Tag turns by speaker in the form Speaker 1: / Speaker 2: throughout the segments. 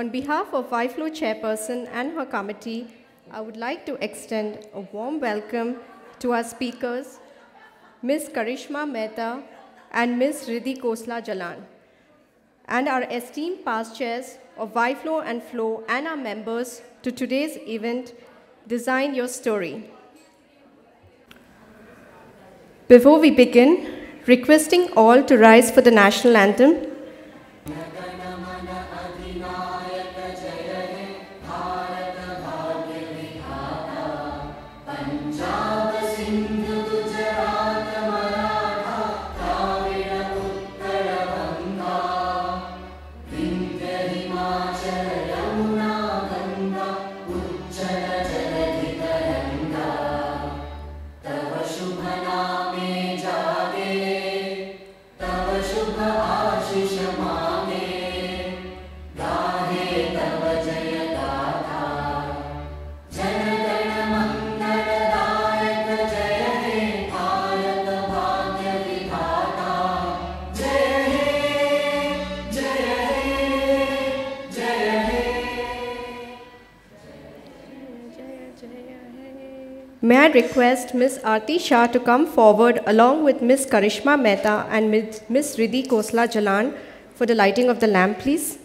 Speaker 1: On behalf of YFlow Chairperson and her committee, I would like to extend a warm welcome to our speakers, Ms. Karishma Mehta and Ms. Riddhi Khosla Jalan, and our esteemed past chairs of YFlow and Flow and our members to today's event, Design Your Story. Before we begin, requesting all to rise for the national anthem. May I request Ms. Aarti Shah to come forward along with Ms. Karishma Mehta and Ms. Riddhi Khosla Jalan for the lighting of the lamp, please.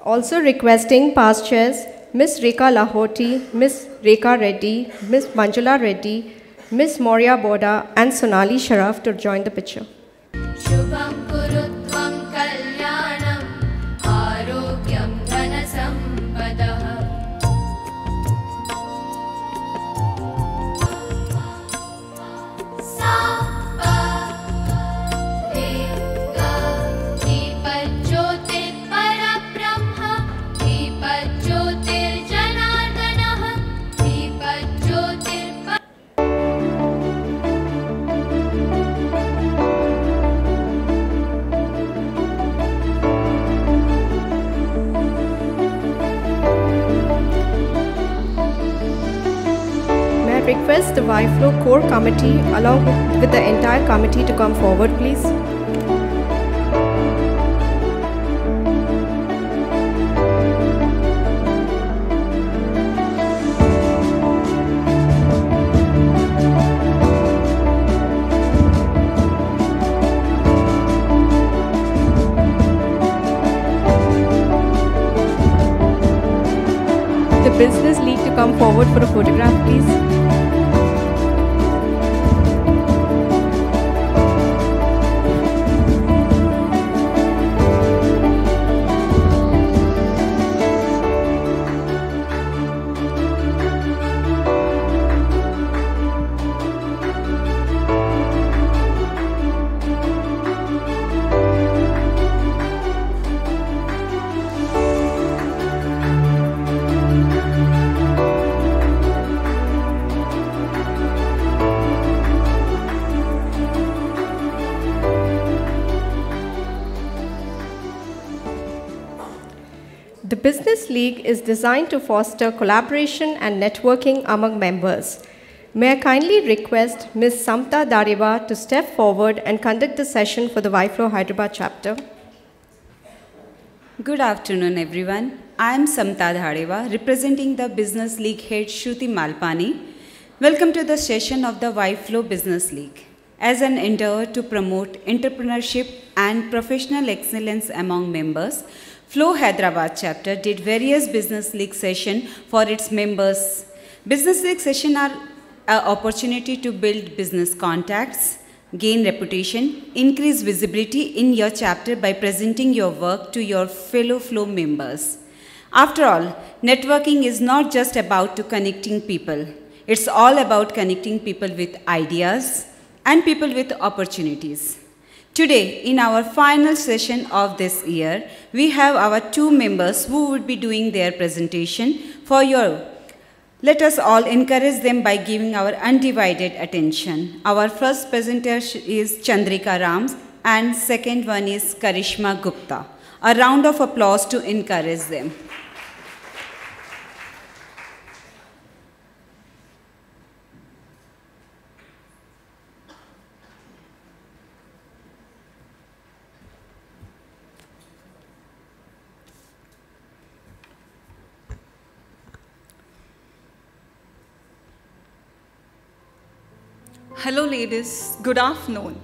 Speaker 1: Also requesting past chairs, Ms. Rekha Lahoti, Ms. Rekha Reddy, Ms. Manjula Reddy, Ms. Moria Boda and Sonali Sharaf to join the picture.
Speaker 2: Shubham Kurutvam Kalyanam Arogyam Dhanasampadah.
Speaker 1: Request the YFlow core committee along with the entire committee to come forward, please. The Business League to come forward for a photograph, please. The Business League is designed to foster collaboration and networking among members. May I kindly request Ms. Samta Dareva to step forward and conduct the session for the YFlow Hyderabad chapter.
Speaker 3: Good afternoon, everyone. I am Samta Dareva, representing the Business League head Shruti Malpani. Welcome to the session of the YFlow Business League. As an endeavor to promote entrepreneurship and professional excellence among members, Flow Hyderabad chapter did various Business League sessions for its members. Business League sessions are an opportunity to build business contacts, gain reputation, increase visibility in your chapter by presenting your work to your fellow Flow members. After all, networking is not just about connecting people. It's all about connecting people with ideas and people with opportunities. Today, in our final session of this year, we have our two members who would be doing their presentation for you. Let us all encourage them by giving our undivided attention. Our first presenter is Chandrika Rams and second one is Karishma Gupta. A round of applause to encourage them.
Speaker 4: Hello ladies, good afternoon.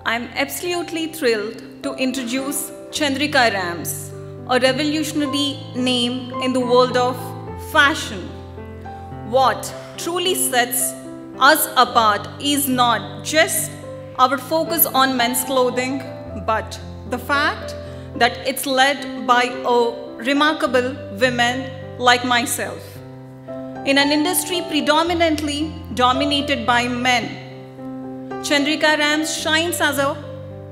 Speaker 4: I'm absolutely thrilled to introduce Chandrika Rams, a revolutionary name in the world of fashion. What truly sets us apart is not just our focus on men's clothing, but the fact that it's led by a remarkable women like myself. In an industry predominantly dominated by men, Chandrika Rams shines as a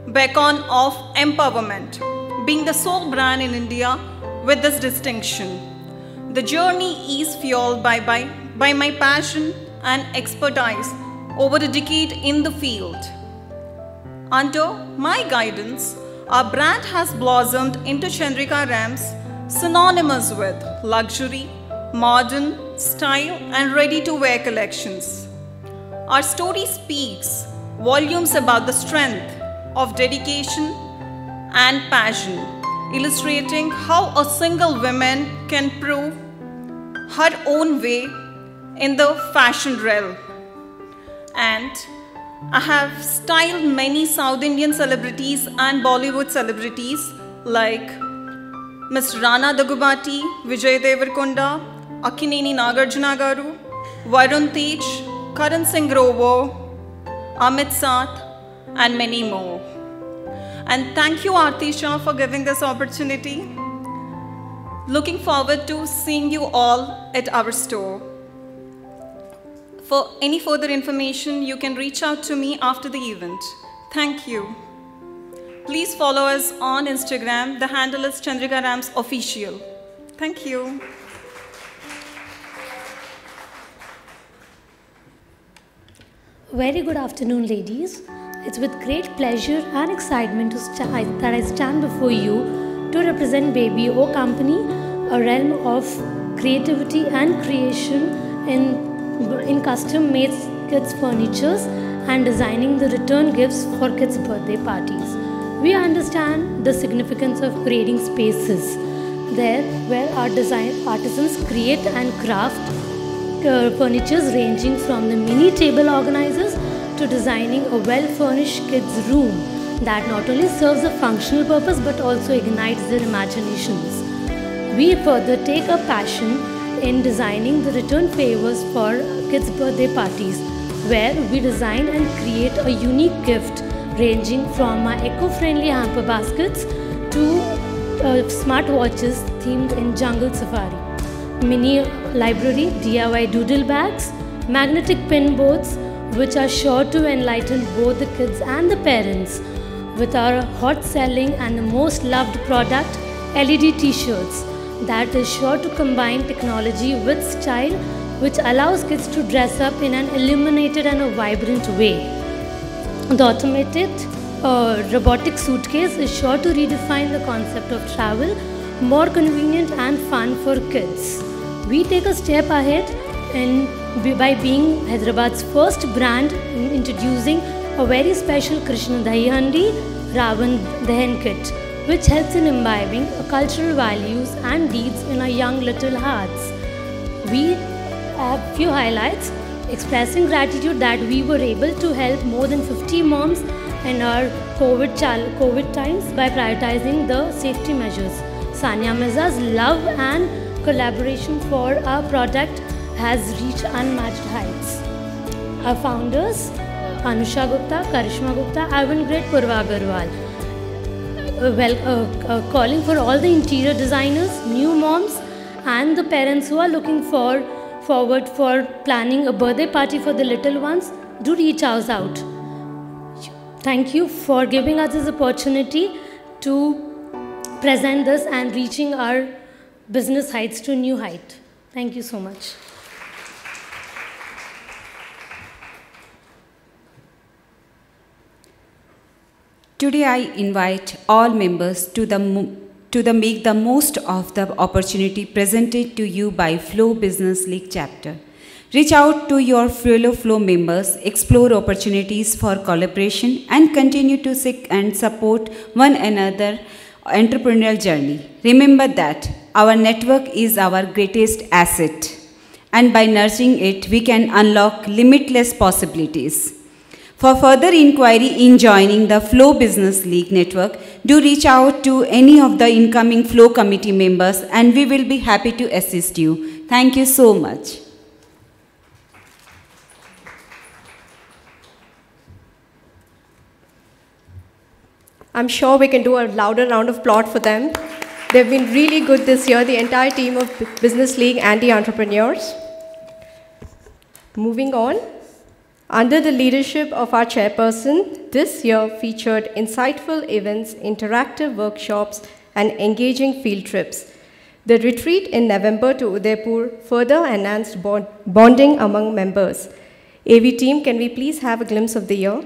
Speaker 4: beacon of empowerment, being the sole brand in India with this distinction. The journey is fueled by my passion and expertise over a decade in the field. Under my guidance, our brand has blossomed into Chandrika Rams, synonymous with luxury, modern, style and ready-to-wear collections. Our story speaks volumes about the strength of dedication and passion, illustrating how a single woman can prove her own way in the fashion realm. And I have styled many South Indian celebrities and Bollywood celebrities like Ms. Rana Daggubati, Vijay Deverakonda, Akkineni Nagarjuna Garu, Varun Tej, Karan Singh Grover, Amit Saath, and many more. And thank you, Aarti Shah, for giving this opportunity. Looking forward to seeing you all at our store. For any further information, you can reach out to me after the event. Thank you. Please follow us on Instagram. The handle is Chandrika Rams Official. Thank you.
Speaker 5: Very good afternoon, ladies. It's with great pleasure and excitement that I stand before you to represent Baby O Company, a realm of creativity and creation in custom-made kids' furnitures and designing the return gifts for kids' birthday parties. We understand the significance of creating spaces there where our design artisans create and craft furnitures ranging from the mini table organizers to designing a well-furnished kids' room that not only serves a functional purpose but also ignites their imaginations. We further take a passion in designing the return favors for kids' birthday parties, where we design and create a unique gift ranging from our eco-friendly hamper baskets to smartwatches themed in jungle safari, mini library DIY doodle bags, magnetic pin boards which are sure to enlighten both the kids and the parents, with our hot selling and the most loved product, LED t-shirts that is sure to combine technology with style, which allows kids to dress up in an illuminated and a vibrant way. The automated robotic suitcase is sure to redefine the concept of travel, more convenient and fun for kids. We take a step ahead by being Hyderabad's first brand in introducing a very special Krishna Dahi Handi Ravan Dahan kit, which helps in imbibing cultural values and deeds in our young little hearts. We have few highlights, expressing gratitude that we were able to help more than 50 moms in our COVID times by prioritizing the safety measures. Sania Mirza's love and collaboration for our product has reached unmatched heights. Our founders, Anusha Gupta, Karishma Gupta, Avangrid Purva Agarwal, calling for all the interior designers, new moms and the parents who are looking forward for planning a birthday party for the little ones, do reach us out. Thank you for giving us this opportunity to present this and reaching our business heights to new height. Thank you so much.
Speaker 3: Today I invite all members to make the most of the opportunity presented to you by Flow Business League chapter. Reach out to your fellow Flow members, explore opportunities for collaboration and continue to seek and support one another entrepreneurial journey. Remember that our network is our greatest asset and by nurturing it, we can unlock limitless possibilities. For further inquiry in joining the Flow Business League network, do reach out to any of the incoming Flow committee members and we will be happy to assist you. Thank you so much.
Speaker 1: I'm sure we can do a louder round of applause for them. They've been really good this year, the entire team of Business League and the entrepreneurs. Moving on, under the leadership of our chairperson, this year featured insightful events, interactive workshops, and engaging field trips. The retreat in November to Udaipur further enhanced bonding among members. AV team, can we please have a glimpse of the year?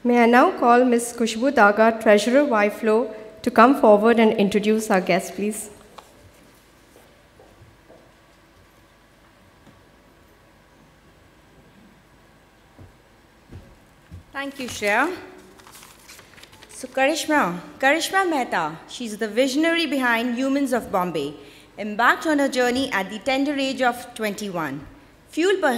Speaker 1: May I now call Ms. Khushbu Daga, Treasurer, YFlow, to come forward and introduce our guest, please.
Speaker 6: Thank you, Shreya. So Karishma Mehta, she's the visionary behind Humans of Bombay, embarked on her journey at the tender age of 21, fueled by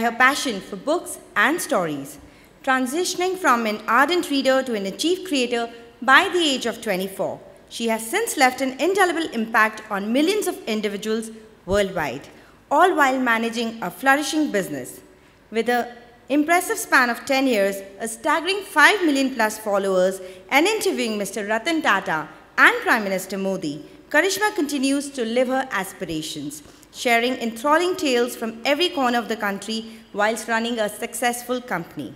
Speaker 6: her passion for books and stories, transitioning from an ardent reader to an achieved creator by the age of 24. She has since left an indelible impact on millions of individuals worldwide, all while managing a flourishing business. With an impressive span of 10 years, a staggering 5 million plus followers, and interviewing Mr. Ratan Tata and Prime Minister Modi, Karishma continues to live her aspirations, sharing enthralling tales from every corner of the country whilst running a successful company.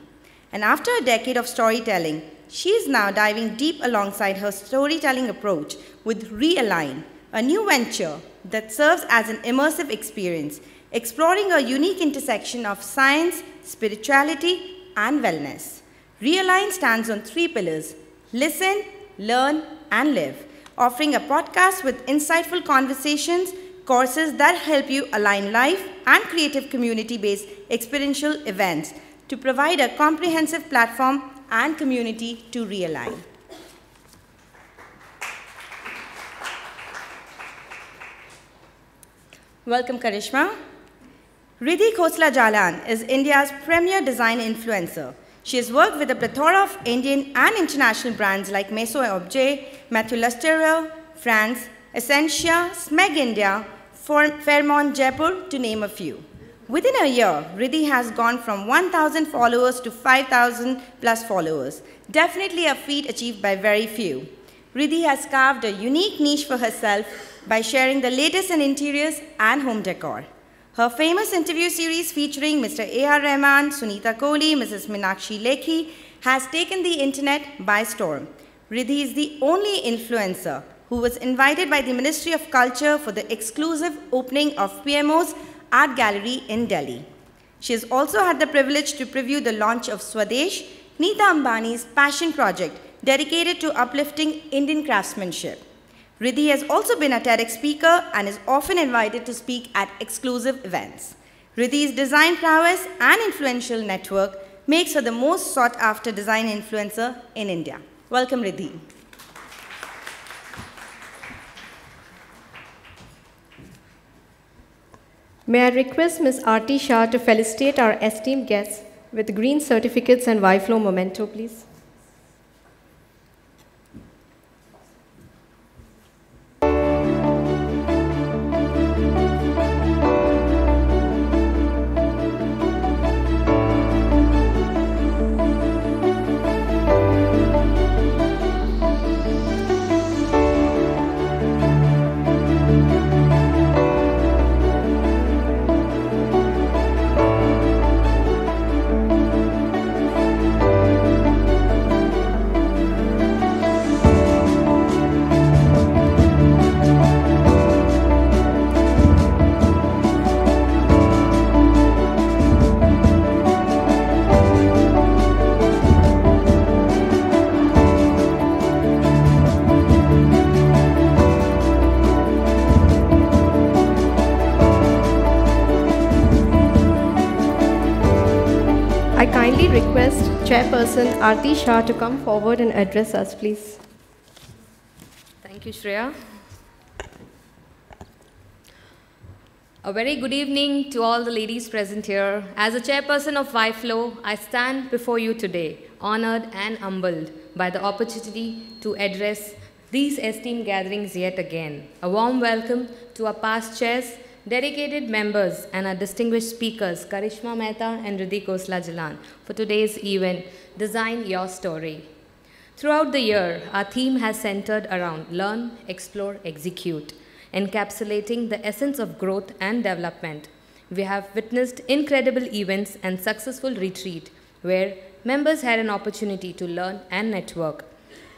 Speaker 6: And after a decade of storytelling, she is now diving deep alongside her storytelling approach with Realign, a new venture that serves as an immersive experience, exploring a unique intersection of science, spirituality, and wellness. Realign stands on 3 pillars: listen, learn, and live, offering a podcast with insightful conversations, courses that help you align life, and creative community-based experiential events to provide a comprehensive platform and community to realign. Welcome, Karishma. Riddhi Khosla Jalan is India's premier design influencer. She has worked with a plethora of Indian and international brands like Maison et Objet, Mathieu Lesterrier, France, Essentia, Smeg India, Fairmont Jaipur, to name a few. Within a year, Riddhi has gone from 1,000 followers to 5,000 plus followers. Definitely a feat achieved by very few. Riddhi has carved a unique niche for herself by sharing the latest in interiors and home decor. Her famous interview series featuring Mr. A.R. Rahman, Sunita Kohli, Mrs. Meenakshi Lekhi has taken the internet by storm. Riddhi is the only influencer who was invited by the Ministry of Culture for the exclusive opening of PMO's Art Gallery in Delhi. She has also had the privilege to preview the launch of Swadesh, Neeta Ambani's passion project dedicated to uplifting Indian craftsmanship. Riddhi has also been a TEDx speaker and is often invited to speak at exclusive events. Riddhi's design prowess and influential network makes her the most sought-after design influencer in India. Welcome, Riddhi.
Speaker 1: May I request Ms. Aarti Shah to felicitate our esteemed guests with green certificates and Y-Flow memento, please. I kindly request Chairperson Aarti Shah to come forward and address us, please.
Speaker 7: Thank you, Shreya. A very good evening to all the ladies present here. As a chairperson of Y-Flow, I stand before you today, honored and humbled by the opportunity to address these esteemed gatherings yet again. A warm welcome to our past chairs, dedicated members and our distinguished speakers, Karishma Mehta and Riddhi Khosla Jalan, for today's event, Design Your Story. Throughout the year, our theme has centered around learn, explore, execute, encapsulating the essence of growth and development. We have witnessed incredible events and successful retreat where members had an opportunity to learn and network,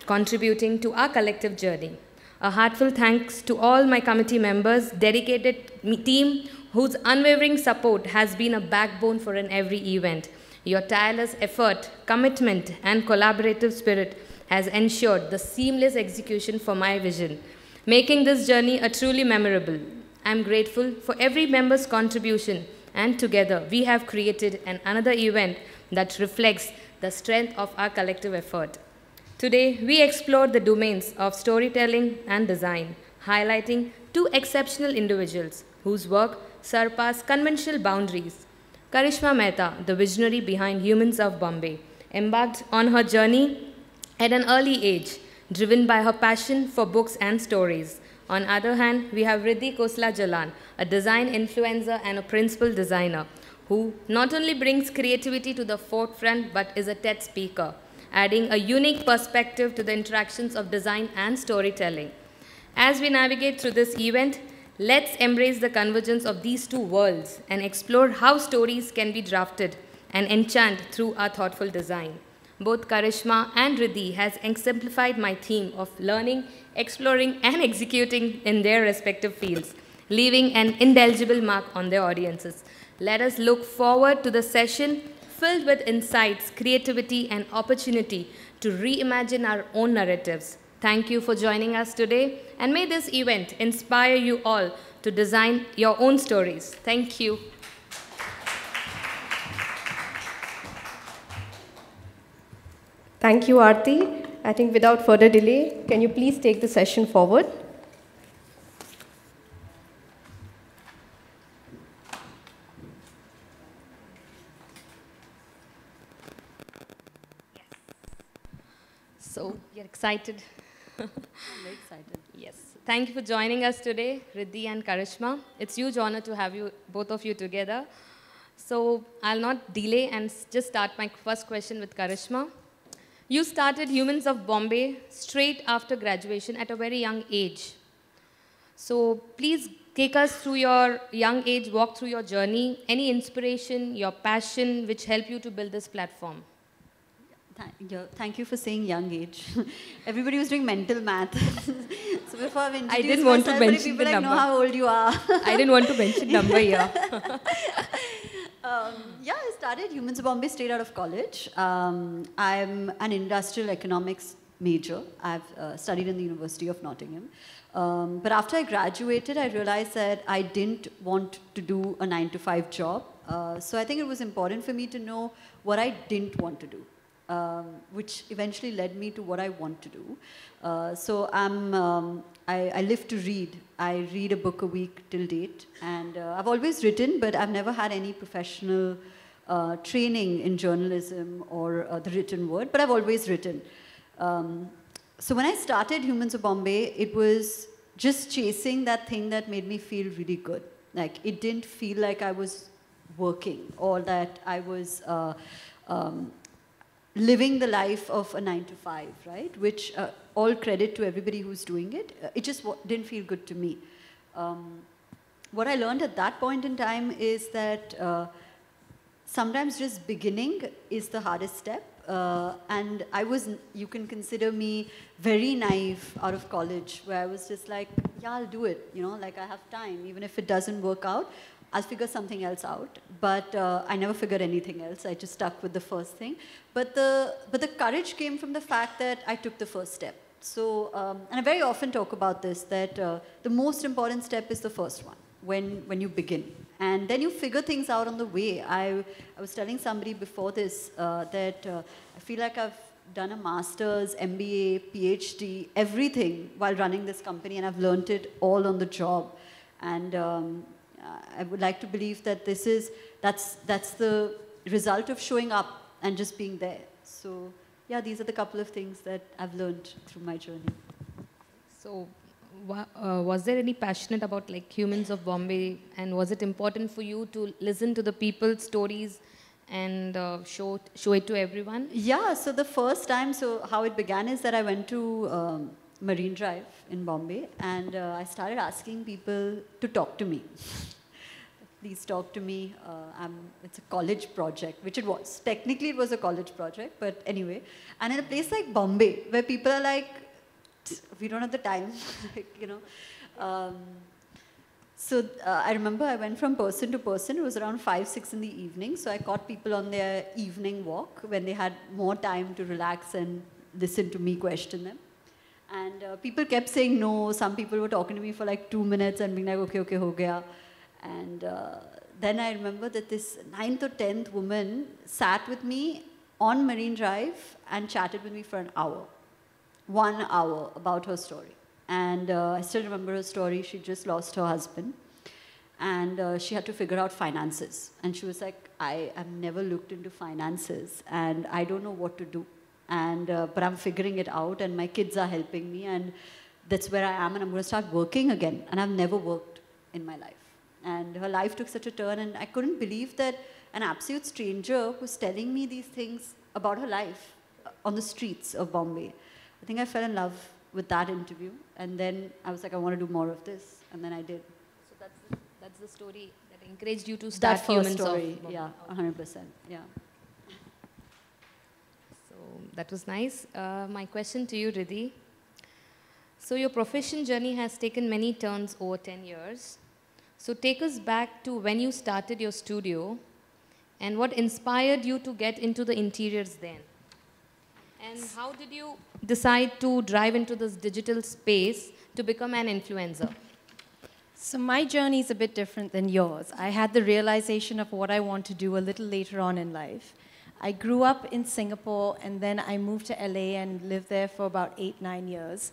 Speaker 7: contributing to our collective journey. A heartfelt thanks to all my committee members, dedicated team whose unwavering support has been a backbone for every event. Your tireless effort, commitment, and collaborative spirit has ensured the seamless execution for my vision, making this journey a truly memorable. I am grateful for every member's contribution, and together we have created another event that reflects the strength of our collective effort. Today, we explore the domains of storytelling and design, highlighting two exceptional individuals whose work surpass conventional boundaries. Karishma Mehta, the visionary behind Humans of Bombay, embarked on her journey at an early age, driven by her passion for books and stories. On the other hand, we have Riddhi Khosla Jalan, a design influencer and a principal designer, who not only brings creativity to the forefront but is a TED speaker, adding a unique perspective to the interactions of design and storytelling. As we navigate through this event, let's embrace the convergence of these two worlds and explore how stories can be drafted and enchant through our thoughtful design. Both Karishma and Riddhi has exemplified my theme of learning, exploring, and executing in their respective fields, leaving an indelible mark on their audiences. Let us look forward to the session filled with insights, creativity, and opportunity to reimagine our own narratives. Thank you for joining us today, and may this event inspire you all to design your own stories. Thank you.
Speaker 1: Thank you, Aarti. I think without further delay, can you please take the session forward?
Speaker 7: So, you're excited? I'm very excited. Yes. Thank you for joining us today, Riddhi and Karishma. It's a huge honor to have you, both of you together. So I'll not delay and just start my first question with Karishma. You started Humans of Bombay straight after graduation at a very young age. So please take us through your young age, walk through your journey, any inspiration, your passion which helped you to build this platform.
Speaker 8: Thank you for saying young age. Everybody was doing mental math. So before I've introduced
Speaker 7: I didn't want to mention
Speaker 8: people
Speaker 7: the
Speaker 8: like
Speaker 7: number.
Speaker 8: know how old you are.
Speaker 7: I didn't want to mention number here.
Speaker 8: Yeah, I started Humans of Bombay straight out of college. I'm an industrial economics major. I've studied in the University of Nottingham. But after I graduated, I realized that I didn't want to do a 9-to-5 job. So I think it was important for me to know what I didn't want to do. Which eventually led me to what I want to do. So I live to read. I read a book a week till date. And I've always written, but I've never had any professional training in journalism or the written word, but I've always written. So when I started Humans of Bombay, it was just chasing that thing that made me feel really good. Like, it didn't feel like I was working or that I was living the life of a 9-to-5, right? Which, all credit to everybody who's doing it. It just didn't feel good to me. What I learned at that point in time is that sometimes just beginning is the hardest step. And you can consider me very naive out of college, where I was just like, yeah, I'll do it. You know, like, I have time. Even if it doesn't work out, I'll figure something else out. But I never figured anything else. I just stuck with the first thing. But the courage came from the fact that I took the first step. So, and I very often talk about this, that the most important step is the first one, when you begin. And then you figure things out on the way. I was telling somebody before this that I feel like I've done a master's, MBA, PhD, everything while running this company, and I've learned it all on the job. And I would like to believe that that's the result of showing up and just being there. So yeah, these are the couple of things that I've learned through my journey.
Speaker 7: So was there any passionate about like Humans of Bombay, and was it important for you to listen to the people's stories and show it to everyone?
Speaker 8: Yeah, so the first time, so how it began is that I went to Marine Drive in Bombay, and I started asking people to talk to me. Please talk to me. It's a college project, which it was. Technically, it was a college project, but anyway. And in a place like Bombay, where people are like, we don't have the time, like, you know. So I remember I went from person to person. It was around 5, 6 in the evening. So I caught people on their evening walk when they had more time to relax and listen to me question them. And people kept saying no. Some people were talking to me for like 2 minutes and being like, okay, okay, ho gaya. And then I remember that this 9th or 10th woman sat with me on Marine Drive and chatted with me for an hour. 1 hour about her story. And I still remember her story. She just lost her husband. And she had to figure out finances. And she was like, I have never looked into finances and I don't know what to do. And, but I'm figuring it out and my kids are helping me and that's where I am and I'm going to start working again. And I've never worked in my life. And her life took such a turn and I couldn't believe that an absolute stranger was telling me these things about her life on the streets of Bombay. I think I fell in love with that interview and then I was like, I want to do more of this, and then I did.
Speaker 7: So that's the story that encouraged you to start Humans
Speaker 8: story,
Speaker 7: of Bombay.
Speaker 8: yeah, 100%, yeah.
Speaker 7: So that was nice. My question to you, Riddhi. So your profession journey has taken many turns over 10 years. So take us back to when you started your studio and what inspired you to get into the interiors then? And how did you decide to drive into this digital space to become an influencer?
Speaker 9: So my journey is a bit different than yours. I had the realization of what I want to do a little later on in life. I grew up in Singapore and then I moved to LA and lived there for about 8, 9 years.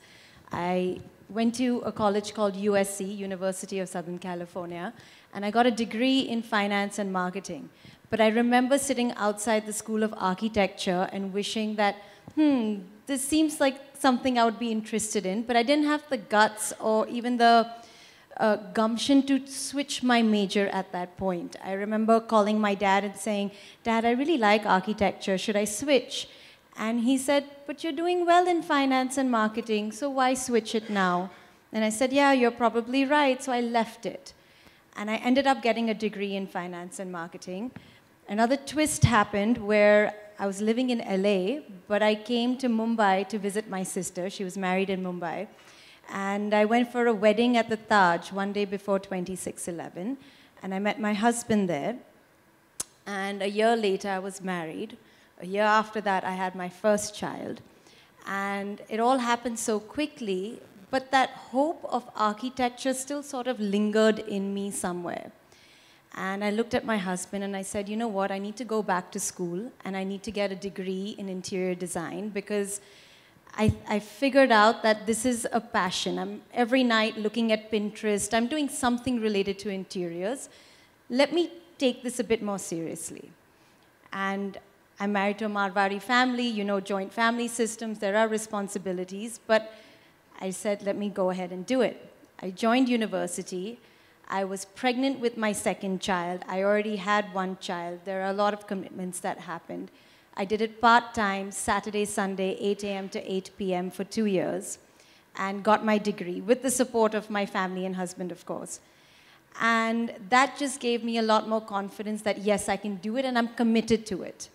Speaker 9: I went to a college called USC, University of Southern California, and I got a degree in finance and marketing. But I remember sitting outside the School of Architecture and wishing that, this seems like something I would be interested in, but I didn't have the guts or even the gumption to switch my major at that point. I remember calling my dad and saying, "Dad, I really like architecture. Should I switch?" And he said, "But you're doing well in finance and marketing, so why switch it now?" And I said, "Yeah, you're probably right." So I left it. And I ended up getting a degree in finance and marketing. Another twist happened where I was living in LA, but I came to Mumbai to visit my sister. She was married in Mumbai. And I went for a wedding at the Taj one day before 26/11. And I met my husband there. And a year later, I was married. A year after that, I had my first child. And it all happened so quickly, but that hope of architecture still sort of lingered in me somewhere. And I looked at my husband and I said, "You know what, I need to go back to school and I need to get a degree in interior design because I figured out that this is a passion. I'm every night looking at Pinterest. I'm doing something related to interiors. Let me take this a bit more seriously." And I'm married to a Marwari family, you know, joint family systems, there are responsibilities, but I said, let me go ahead and do it. I joined university. I was pregnant with my second child. I already had one child. There are a lot of commitments that happened. I did it part-time, Saturday, Sunday, 8 a.m. to 8 p.m. for 2 years, and got my degree with the support of my family and husband, of course. And that just gave me a lot more confidence that, yes, I can do it, and I'm committed to it.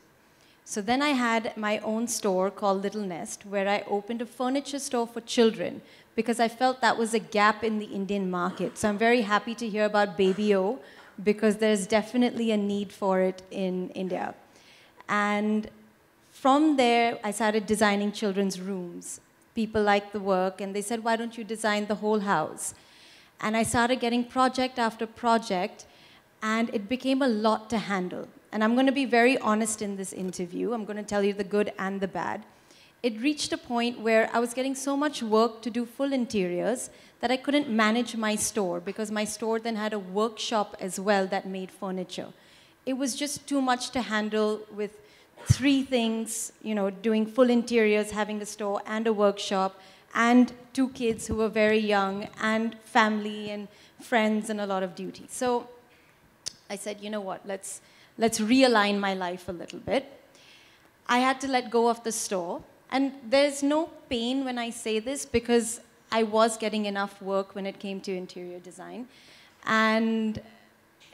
Speaker 9: So then I had my own store called Little Nest, where I opened a furniture store for children because I felt that was a gap in the Indian market. So I'm very happy to hear about Baby O because there's definitely a need for it in India. And from there, I started designing children's rooms. People liked the work, and they said, "Why don't you design the whole house?" And I started getting project after project, and it became a lot to handle. And I'm going to be very honest in this interview. I'm going to tell you the good and the bad. It reached a point where I was getting so much work to do full interiors that I couldn't manage my store because my store then had a workshop as well that made furniture. It was just too much to handle with 3 things, you know, doing full interiors, having a store and a workshop, and 2 kids who were very young, and family and friends and a lot of duties. So I said, you know what, let's realign my life a little bit. I had to let go of the store. And there's no pain when I say this because I was getting enough work when it came to interior design. And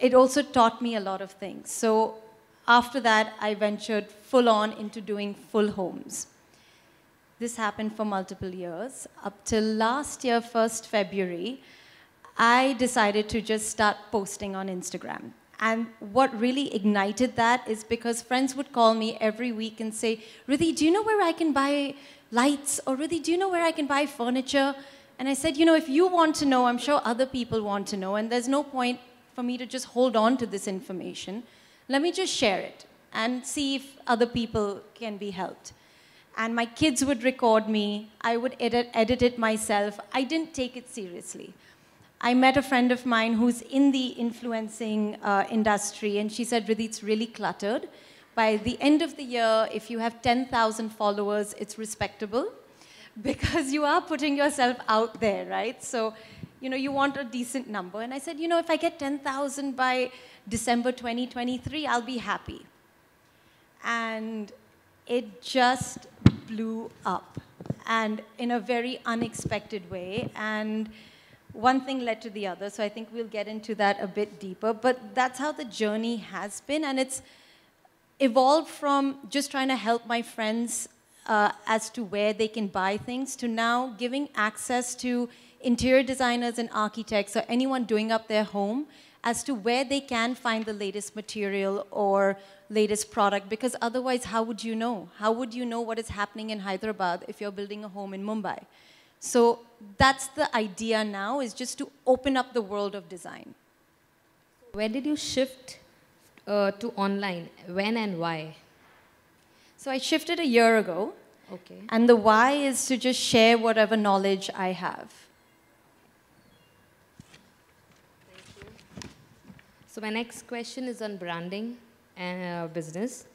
Speaker 9: it also taught me a lot of things. So after that, I ventured full on into doing full homes. This happened for multiple years. Up till last year, 1st February, I decided to just start posting on Instagram. And what really ignited that is because friends would call me every week and say, "Riddhi, do you know where I can buy lights?" Or "Riddhi, do you know where I can buy furniture?" And I said, you know, if you want to know, I'm sure other people want to know, and there's no point for me to just hold on to this information. Let me just share it and see if other people can be helped. And my kids would record me. I would edit it myself. I didn't take it seriously. I met a friend of mine who's in the influencing industry, and she said, "Riddhi, it's really cluttered. By the end of the year, if you have 10,000 followers, it's respectable because you are putting yourself out there, right? So, you know, you want a decent number." And I said, you know, if I get 10,000 by December 2023, I'll be happy. And it just blew up, and in a very unexpected way. And one thing led to the other, so I think we'll get into that a bit deeper. But that's how the journey has been, and it's evolved from just trying to help my friends as to where they can buy things to now giving access to interior designers and architects or anyone doing up their home as to where they can find the latest material or latest product, because otherwise, how would you know? How would you know what is happening in Hyderabad if you're building a home in Mumbai? So that's the idea now, is just to open up the world of design.
Speaker 7: Where did you shift to online? When and why?
Speaker 9: So I shifted a year ago.
Speaker 7: Okay.
Speaker 9: And the why is to just share whatever knowledge I have.
Speaker 7: So my next question is on branding and business.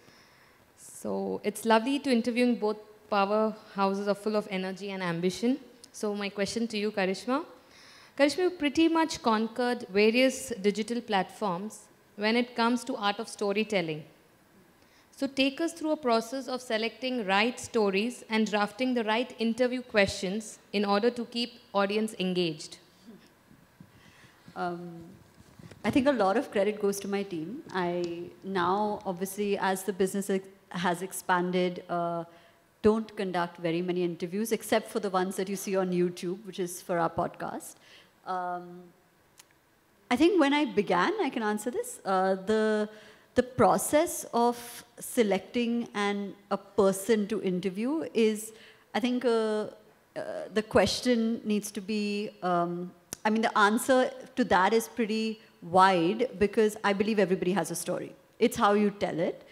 Speaker 7: So it's lovely to interviewing both powerhouses are full of energy and ambition. So my question to you, Karishma, Karishma, you pretty much conquered various digital platforms when it comes to art of storytelling. So take us through a process of selecting right stories and drafting the right interview questions in order to keep audience engaged.
Speaker 8: I think a lot of credit goes to my team. I now, obviously, as the business has expanded, don't conduct very many interviews, except for the ones that you see on YouTube, which is for our podcast. I think when I began, I can answer this, the process of selecting a person to interview is, I think, the question needs to be, I mean, the answer to that is pretty wide because I believe everybody has a story. It's how you tell it.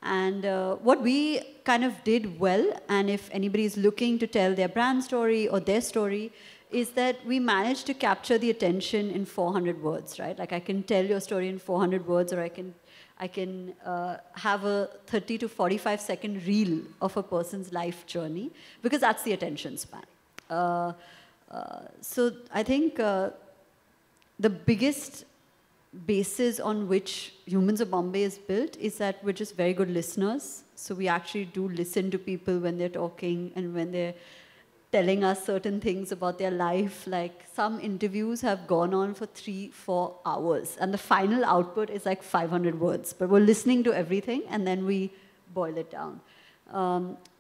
Speaker 8: And what we kind of did well, and if anybody is looking to tell their brand story or their story, is that we managed to capture the attention in 400 words, right? Like I can tell your story in 400 words, or I can have a 30 to 45 second reel of a person's life journey, because that's the attention span. So I think the biggest basis on which Humans of Bombay is built is that we're just very good listeners. So we actually do listen to people when they're talking and when they're telling us certain things about their life. Like some interviews have gone on for 3-4 hours and the final output is like 500 words. But we're listening to everything and then we boil it down.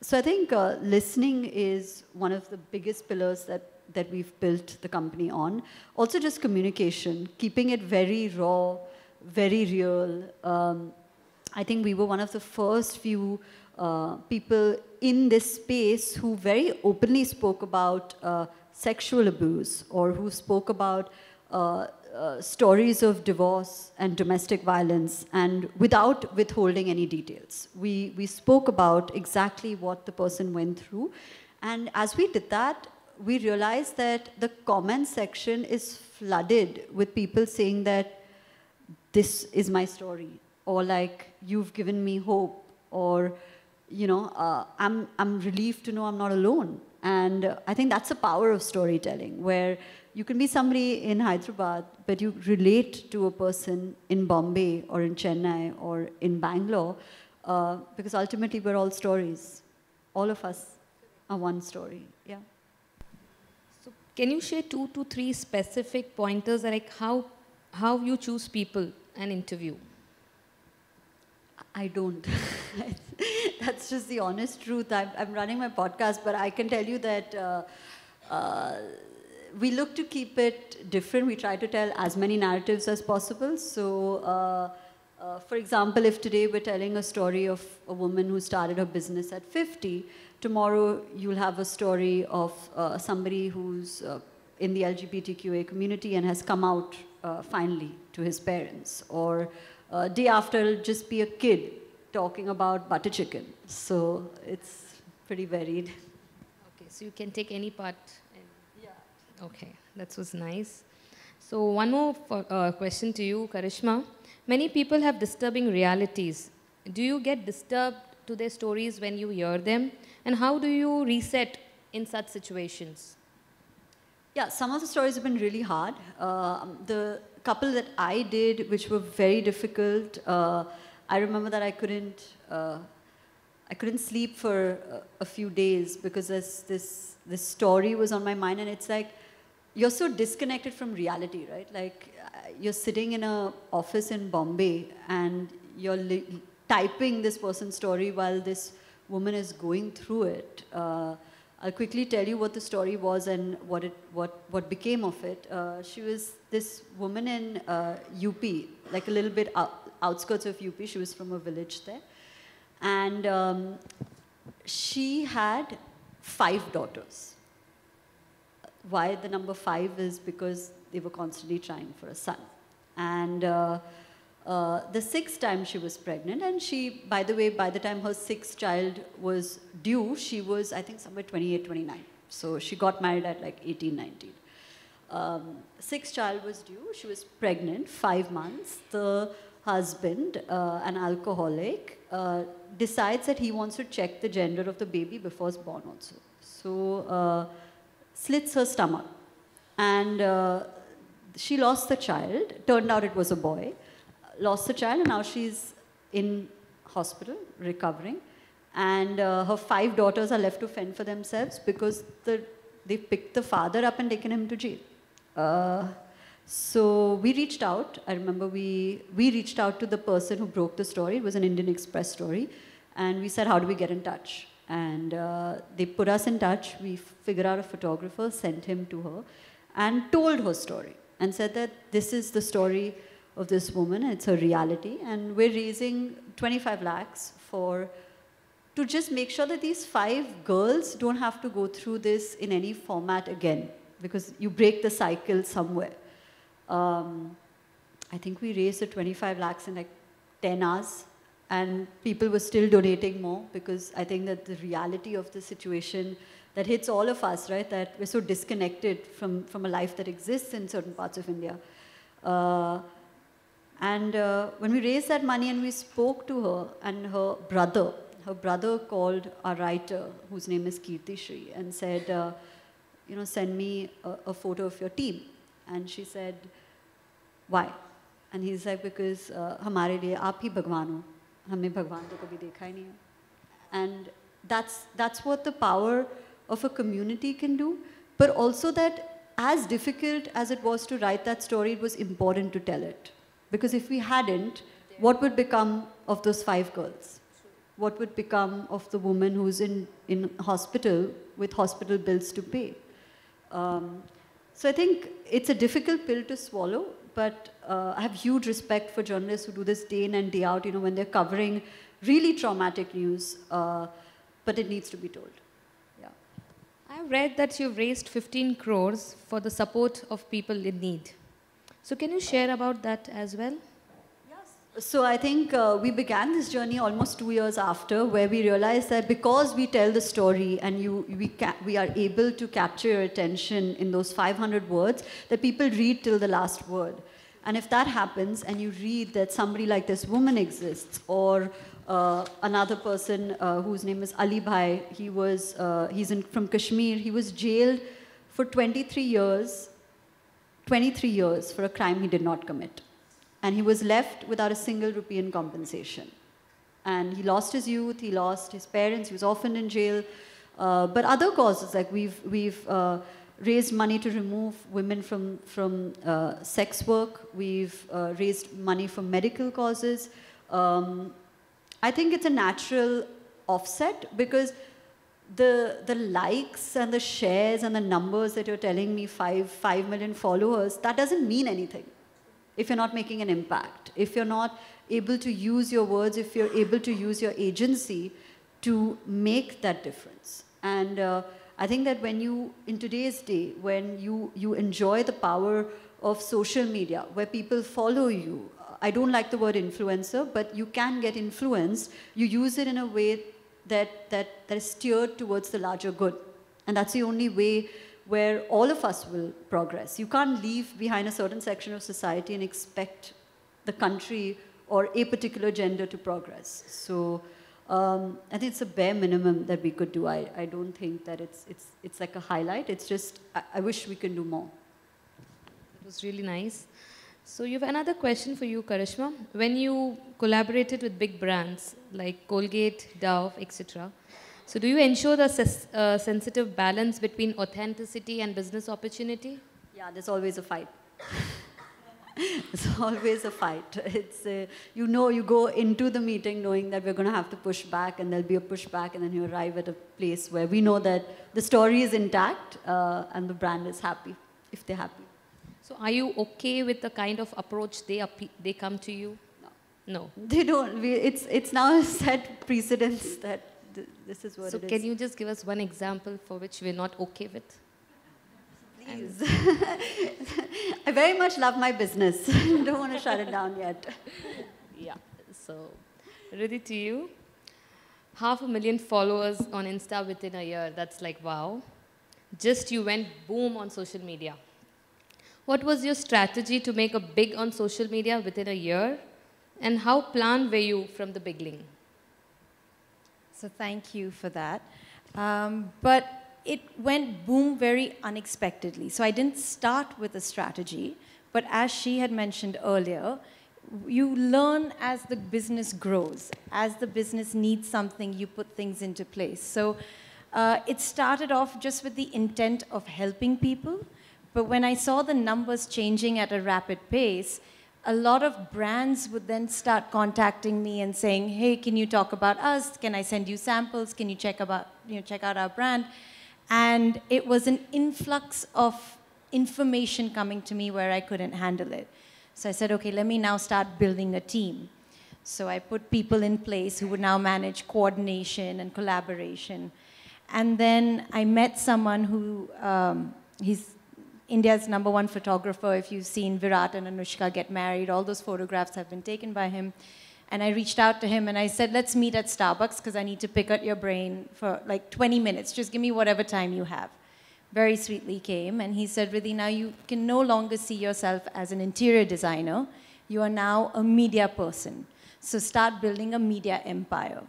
Speaker 8: So I think listening is one of the biggest pillars that we've built the company on. Also just communication, keeping it very raw, very real. I think we were one of the first few people in this space who very openly spoke about sexual abuse, or who spoke about stories of divorce and domestic violence, and without withholding any details. We spoke about exactly what the person went through. And as we did that, we realized that the comment section is flooded with people saying that this is my story, or like, you've given me hope, or, you know, I'm relieved to know I'm not alone. And I think that's the power of storytelling, where you can be somebody in Hyderabad, but you relate to a person in Bombay or in Chennai or in Bangalore, because ultimately we're all stories. All of us are one story, yeah.
Speaker 7: So can you share 2 to 3 specific pointers, like how you choose people and interview?
Speaker 8: I don't. That's just the honest truth. I'm running my podcast, but I can tell you that we look to keep it different. We try to tell as many narratives as possible. So, for example, if today we're telling a story of a woman who started her business at 50, tomorrow you'll have a story of somebody who's in the LGBTQA community and has come out finally to his parents. Or day after, it'll just be a kid talking about butter chicken. So it's pretty varied.
Speaker 7: Okay, so you can take any part. Yeah. Okay, that was nice. So one more question to you, Karishma. Many people have disturbing realities. Do you get disturbed to their stories when you hear them? And how do you reset in such situations?
Speaker 8: Yeah, some of the stories have been really hard. The couple that I did, which were very difficult, I remember that I couldn't sleep for a few days because this story was on my mind, and it's like, you're so disconnected from reality, right? Like, you're sitting in an office in Bombay and you're typing this person's story while this woman is going through it. I'll quickly tell you what the story was and what became of it. She was this woman in UP, like a little bit outskirts of UP. She was from a village there. And she had 5 daughters. Why the number 5 is because they were constantly trying for a son. And the 6th time she was pregnant, and she, by the way, by the time her 6th child was due, she was, I think, somewhere 28, 29. So she got married at like 18, 19. 6th child was due, she was pregnant, 5 months. The husband, an alcoholic, decides that he wants to check the gender of the baby before it's born also. So slits her stomach And she lost the child. Turned out it was a boy. Lost the child, and now she's in hospital, recovering. And her 5 daughters are left to fend for themselves because they picked the father up and taken him to jail. So we reached out. I remember we reached out to the person who broke the story. It was an Indian Express story. And we said, how do we get in touch? And they put us in touch. We figured out a photographer, sent him to her, and told her story. And said that this is the story of this woman. It's her reality. And we're raising 25 lakhs to just make sure that these 5 girls don't have to go through this in any format again. Because you break the cycle somewhere. I think we raised the 25 lakhs in like 10 hours, and people were still donating more because I think that the reality of the situation that hits all of us, right, that we're so disconnected from a life that exists in certain parts of India. When we raised that money and we spoke to her and her brother called our writer, whose name is Kirti Shri, and said, send me a photo of your team. And she said, why? And he's like, because हमारे लिए आप ही भगवान हो, हमने भगवान तो कभी देखा ही नहीं है. And that's what the power of a community can do, but also that as difficult as it was to write that story, it was important to tell it. Because if we hadn't, what would become of those 5 girls? What would become of the woman who's in hospital with hospital bills to pay? So I think it's a difficult pill to swallow, but I have huge respect for journalists who do this day in and day out, when they're covering really traumatic news, but it needs to be told. Yeah.
Speaker 7: I've read that you've raised 15 crores for the support of people in need. So can you share about that as well?
Speaker 8: So I think we began this journey almost 2 years after, where we realized that because we tell the story and we are able to capture your attention in those 500 words, that people read till the last word. And if that happens and you read that somebody like this woman exists, or another person whose name is Ali Bhai, he's from Kashmir, he was jailed for 23 years for a crime he did not commit. And he was left without a single rupee in compensation. And he lost his youth, he lost his parents, he was orphaned in jail. But other causes, like we've raised money to remove women from sex work. We've raised money for medical causes. I think it's a natural offset because the likes and the shares and the numbers that you're telling me, 5 million followers, that doesn't mean anything if you're not making an impact, if you're not able to use your words, if you're able to use your agency to make that difference. And I think that in today's day, when you enjoy the power of social media, where people follow you, I don't like the word influencer, but you can get influenced, you use it in a way that is steered towards the larger good. And that's the only way where all of us will progress. You can't leave behind a certain section of society and expect the country or a particular gender to progress. So I think it's a bare minimum that we could do. I don't think that it's like a highlight. It's just, I wish we could do more.
Speaker 7: It was really nice. So you have another question for you, Karishma. When you collaborated with big brands like Colgate, Dove, etc., so do you ensure the sensitive balance between authenticity and business opportunity?
Speaker 8: Yeah, there's always a fight. It's always a fight. It's, you go into the meeting knowing that we're going to have to push back, and there'll be a pushback, and then you arrive at a place where we know that the story is intact and the brand is happy, if they're happy.
Speaker 7: So are you okay with the kind of approach they come to you? No.
Speaker 8: They don't. It's now a set precedence that this is what it is.
Speaker 7: So can you just give us one example for which we're not okay with?
Speaker 8: Please. I very much love my business. I don't want to shut it down yet.
Speaker 7: Yeah. So, Riddhi, to you. 500,000 followers on Insta within a year. That's like, wow. Just you went boom on social media. What was your strategy to make a big on social media within a year? And how planned were you from the beginning?
Speaker 9: So thank you for that. But it went boom very unexpectedly. So I didn't start with a strategy, but as she had mentioned earlier, you learn as the business grows. As the business needs something, you put things into place. So it started off just with the intent of helping people, but when I saw the numbers changing at a rapid pace, a lot of brands would then start contacting me and saying, hey, can you talk about us? Can I send you samples? Can you check out our brand? And it was an influx of information coming to me where I couldn't handle it. So I said, okay, let me now start building a team. So I put people in place who would now manage coordination and collaboration. And then I met someone who, he's India's #1 photographer. If you've seen Virat and Anushka get married, all those photographs have been taken by him. And I reached out to him and I said, let's meet at Starbucks because I need to pick at your brain for like 20 minutes. Just give me whatever time you have. Very sweetly came and he said, Riddhi, now you can no longer see yourself as an interior designer. You are now a media person. So start building a media empire.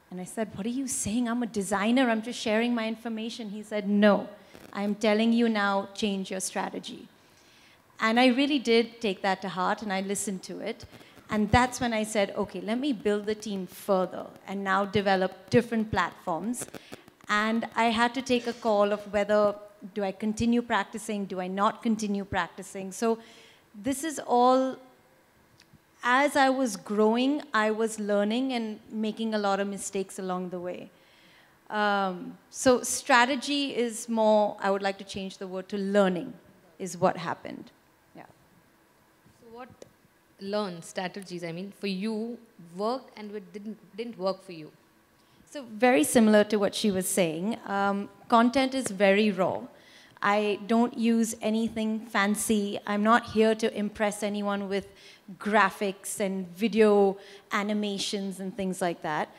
Speaker 9: And I said, what are you saying? I'm a designer. I'm just sharing my information. He said, no, I'm telling you now, change your strategy. And I really did take that to heart and I listened to it. And that's when I said, okay, let me build the team further and now develop different platforms. And I had to take a call of whether do I continue practicing, do I not continue practicing. So this is all, as I was growing, I was learning and making a lot of mistakes along the way. So strategy is more, I would like to change the word to learning is what happened. Yeah.
Speaker 7: So what learn strategies, I mean, for you worked and it didn't work for you?
Speaker 9: So very similar to what she was saying. Content is very raw. I don't use anything fancy. I'm not here to impress anyone with graphics and video animations and things like that.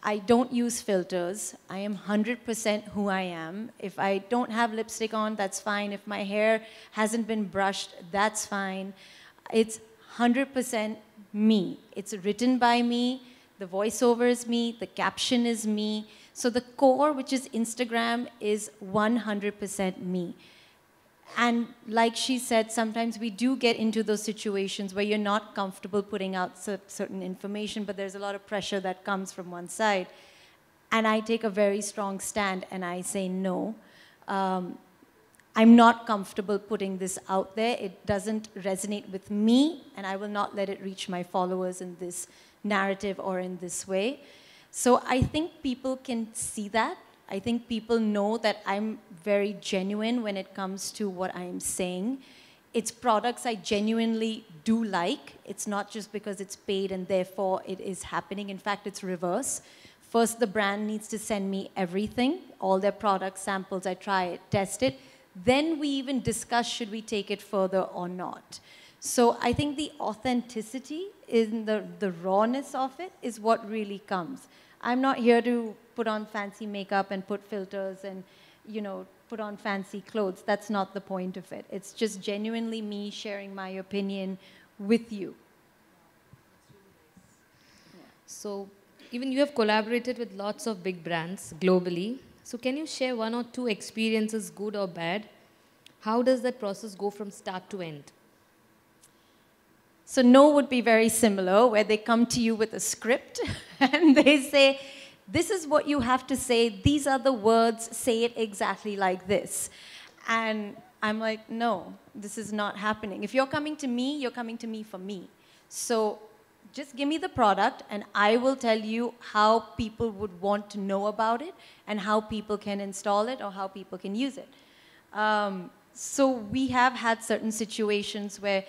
Speaker 9: I don't use filters. I am 100% who I am. If I don't have lipstick on, that's fine. If my hair hasn't been brushed, that's fine. It's 100% me. It's written by me. The voiceover is me, the caption is me. So the core, which is Instagram, is 100% me. And like she said, sometimes we do get into those situations where you're not comfortable putting out certain information, but there's a lot of pressure that comes from one side. And I take a very strong stand and I say no. I'm not comfortable putting this out there. It doesn't resonate with me, and I will not let it reach my followers in this narrative or in this way. So I think people can see that. I think people know that I'm very genuine when it comes to what I'm saying. It's products I genuinely do like. It's not just because it's paid and therefore it is happening. In fact, it's reverse. First, the brand needs to send me everything, all their product samples. I try it, test it. Then we even discuss should we take it further or not. So I think the authenticity in the rawness of it is what really comes. I'm not here to put on fancy makeup and put filters and, you know, put on fancy clothes. That's not the point of it. It's just genuinely me sharing my opinion with you.
Speaker 7: So even you have collaborated with lots of big brands globally. So can you share one or two experiences, good or bad? How does that process go from start to end?
Speaker 9: So no would be very similar, where they come to you with a script and they say, this is what you have to say, these are the words, say it exactly like this. And I'm like, no, this is not happening. If you're coming to me, you're coming to me for me. So just give me the product and I will tell you how people would want to know about it and how people can install it or how people can use it. So we have had certain situations where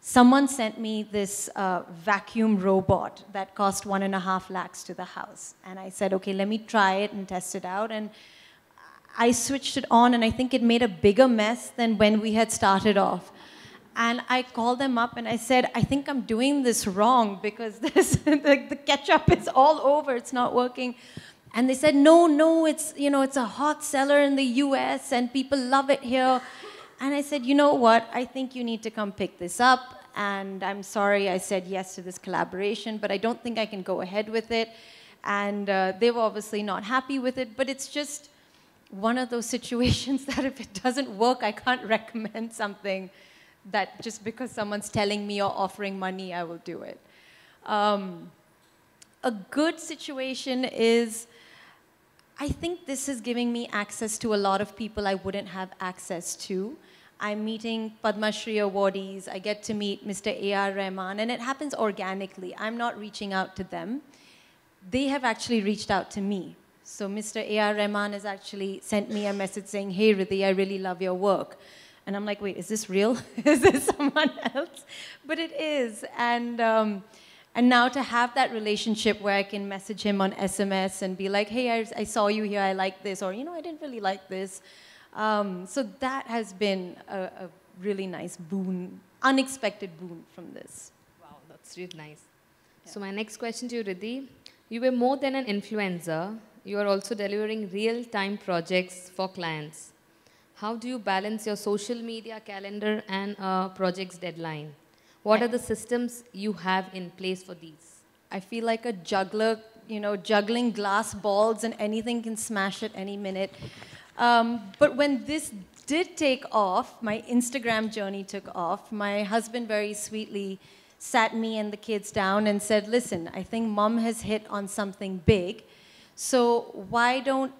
Speaker 9: someone sent me this vacuum robot that cost 1.5 lakhs to the house. And I said, okay, let me try it and test it out. And I switched it on and I think it made a bigger mess than when we had started off. And I called them up and I said, I think I'm doing this wrong because the ketchup is all over, it's not working. And they said, no, it's, you know, it's a hot seller in the US and people love it here. And I said, you know what, I think you need to come pick this up. And I'm sorry I said yes to this collaboration, but I don't think I can go ahead with it. And they were obviously not happy with it, but it's just, one of those situations that if it doesn't work, I can't recommend something that just because someone's telling me or offering money, I will do it. A good situation is, I think this is giving me access to a lot of people I wouldn't have access to. I'm meeting Padma Shri awardees, I get to meet Mr. A.R. Rahman, and it happens organically. I'm not reaching out to them. They have actually reached out to me. So Mr. A.R. Rahman has actually sent me a message saying, hey Riddhi, I really love your work. And I'm like, wait, is this real? Is this someone else? But it is. And now to have that relationship where I can message him on SMS and be like, hey, I saw you here, I like this, or, you know, I didn't really like this. So that has been a really nice boon, unexpected boon from this.
Speaker 7: Wow, that's really nice. Yeah. So my next question to you, Riddhi, you were more than an influencer. You are also delivering real-time projects for clients. How do you balance your social media calendar and a project's deadline? What are the systems you have in place for these?
Speaker 9: I feel like a juggler, you know, juggling glass balls and anything can smash at any minute. But when this did take off, my Instagram journey took off, my husband very sweetly sat me and the kids down and said, listen, I think mom has hit on something big, so why don't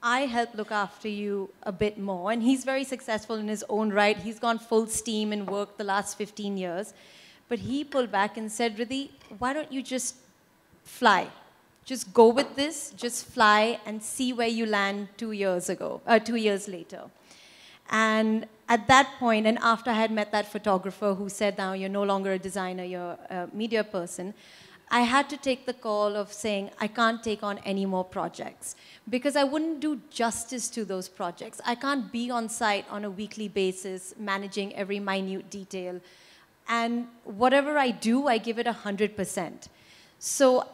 Speaker 9: I help look after you a bit more? And he's very successful in his own right. He's gone full steam and worked the last 15 years. But he pulled back and said, Riddhi, why don't you just fly? Just go with this, just fly and see where you land 2 years later. And at that point, and after I had met that photographer who said, now you're no longer a designer, you're a media person, I had to take the call of saying, I can't take on any more projects because I wouldn't do justice to those projects. I can't be on site on a weekly basis, managing every minute detail. And whatever I do, I give it 100%. So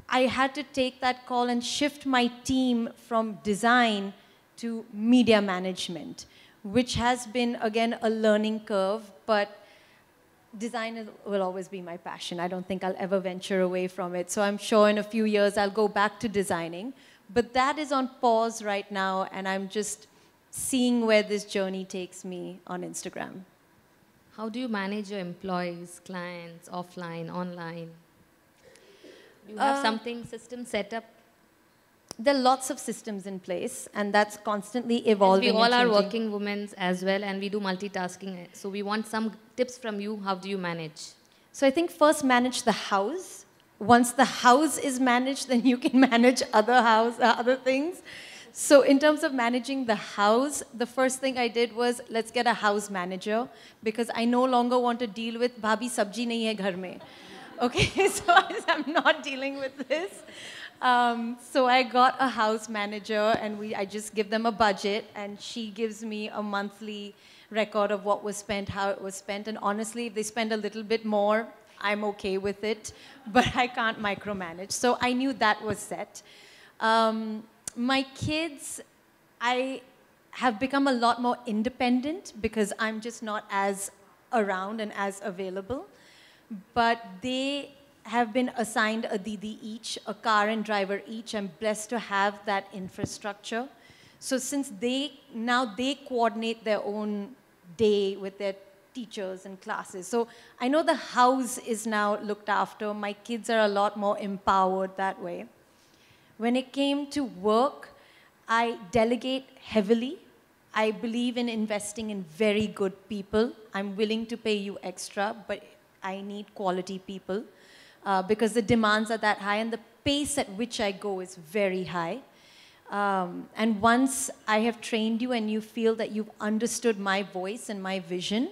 Speaker 9: I had to take that call and shift my team from design to media management, which has been, again, a learning curve, but design will always be my passion. I don't think I'll ever venture away from it. So I'm sure in a few years I'll go back to designing. But that is on pause right now, and I'm just seeing where this journey takes me on Instagram.
Speaker 7: How do you manage your employees, clients, offline, online? Do you have system set up?
Speaker 9: There are lots of systems in place, and that's constantly evolving.
Speaker 7: As we all are working women as well, and we do multitasking. So we want some tips from you. How do you manage?
Speaker 9: So I think first manage the house. Once the house is managed, then you can manage other things. So in terms of managing the house, the first thing I did was, let's get a house manager, because I no longer want to deal with, bhabhi sabji nahi hai ghar mein. Okay, so I'm not dealing with this. So I got a house manager, and I just give them a budget, and she gives me a monthly record of what was spent, how it was spent. And honestly, if they spend a little bit more, I'm okay with it, but I can't micromanage. So I knew that was set. My kids, I have become a lot more independent because I'm just not as around and as available. But they have been assigned a Didi each, a car and driver each. I'm blessed to have that infrastructure. So since now they coordinate their own day with their teachers and classes. So I know the house is now looked after. My kids are a lot more empowered that way. When it came to work, I delegate heavily. I believe in investing in very good people. I'm willing to pay you extra, but I need quality people because the demands are that high and the pace at which I go is very high. And once I have trained you and you feel that you've understood my voice and my vision,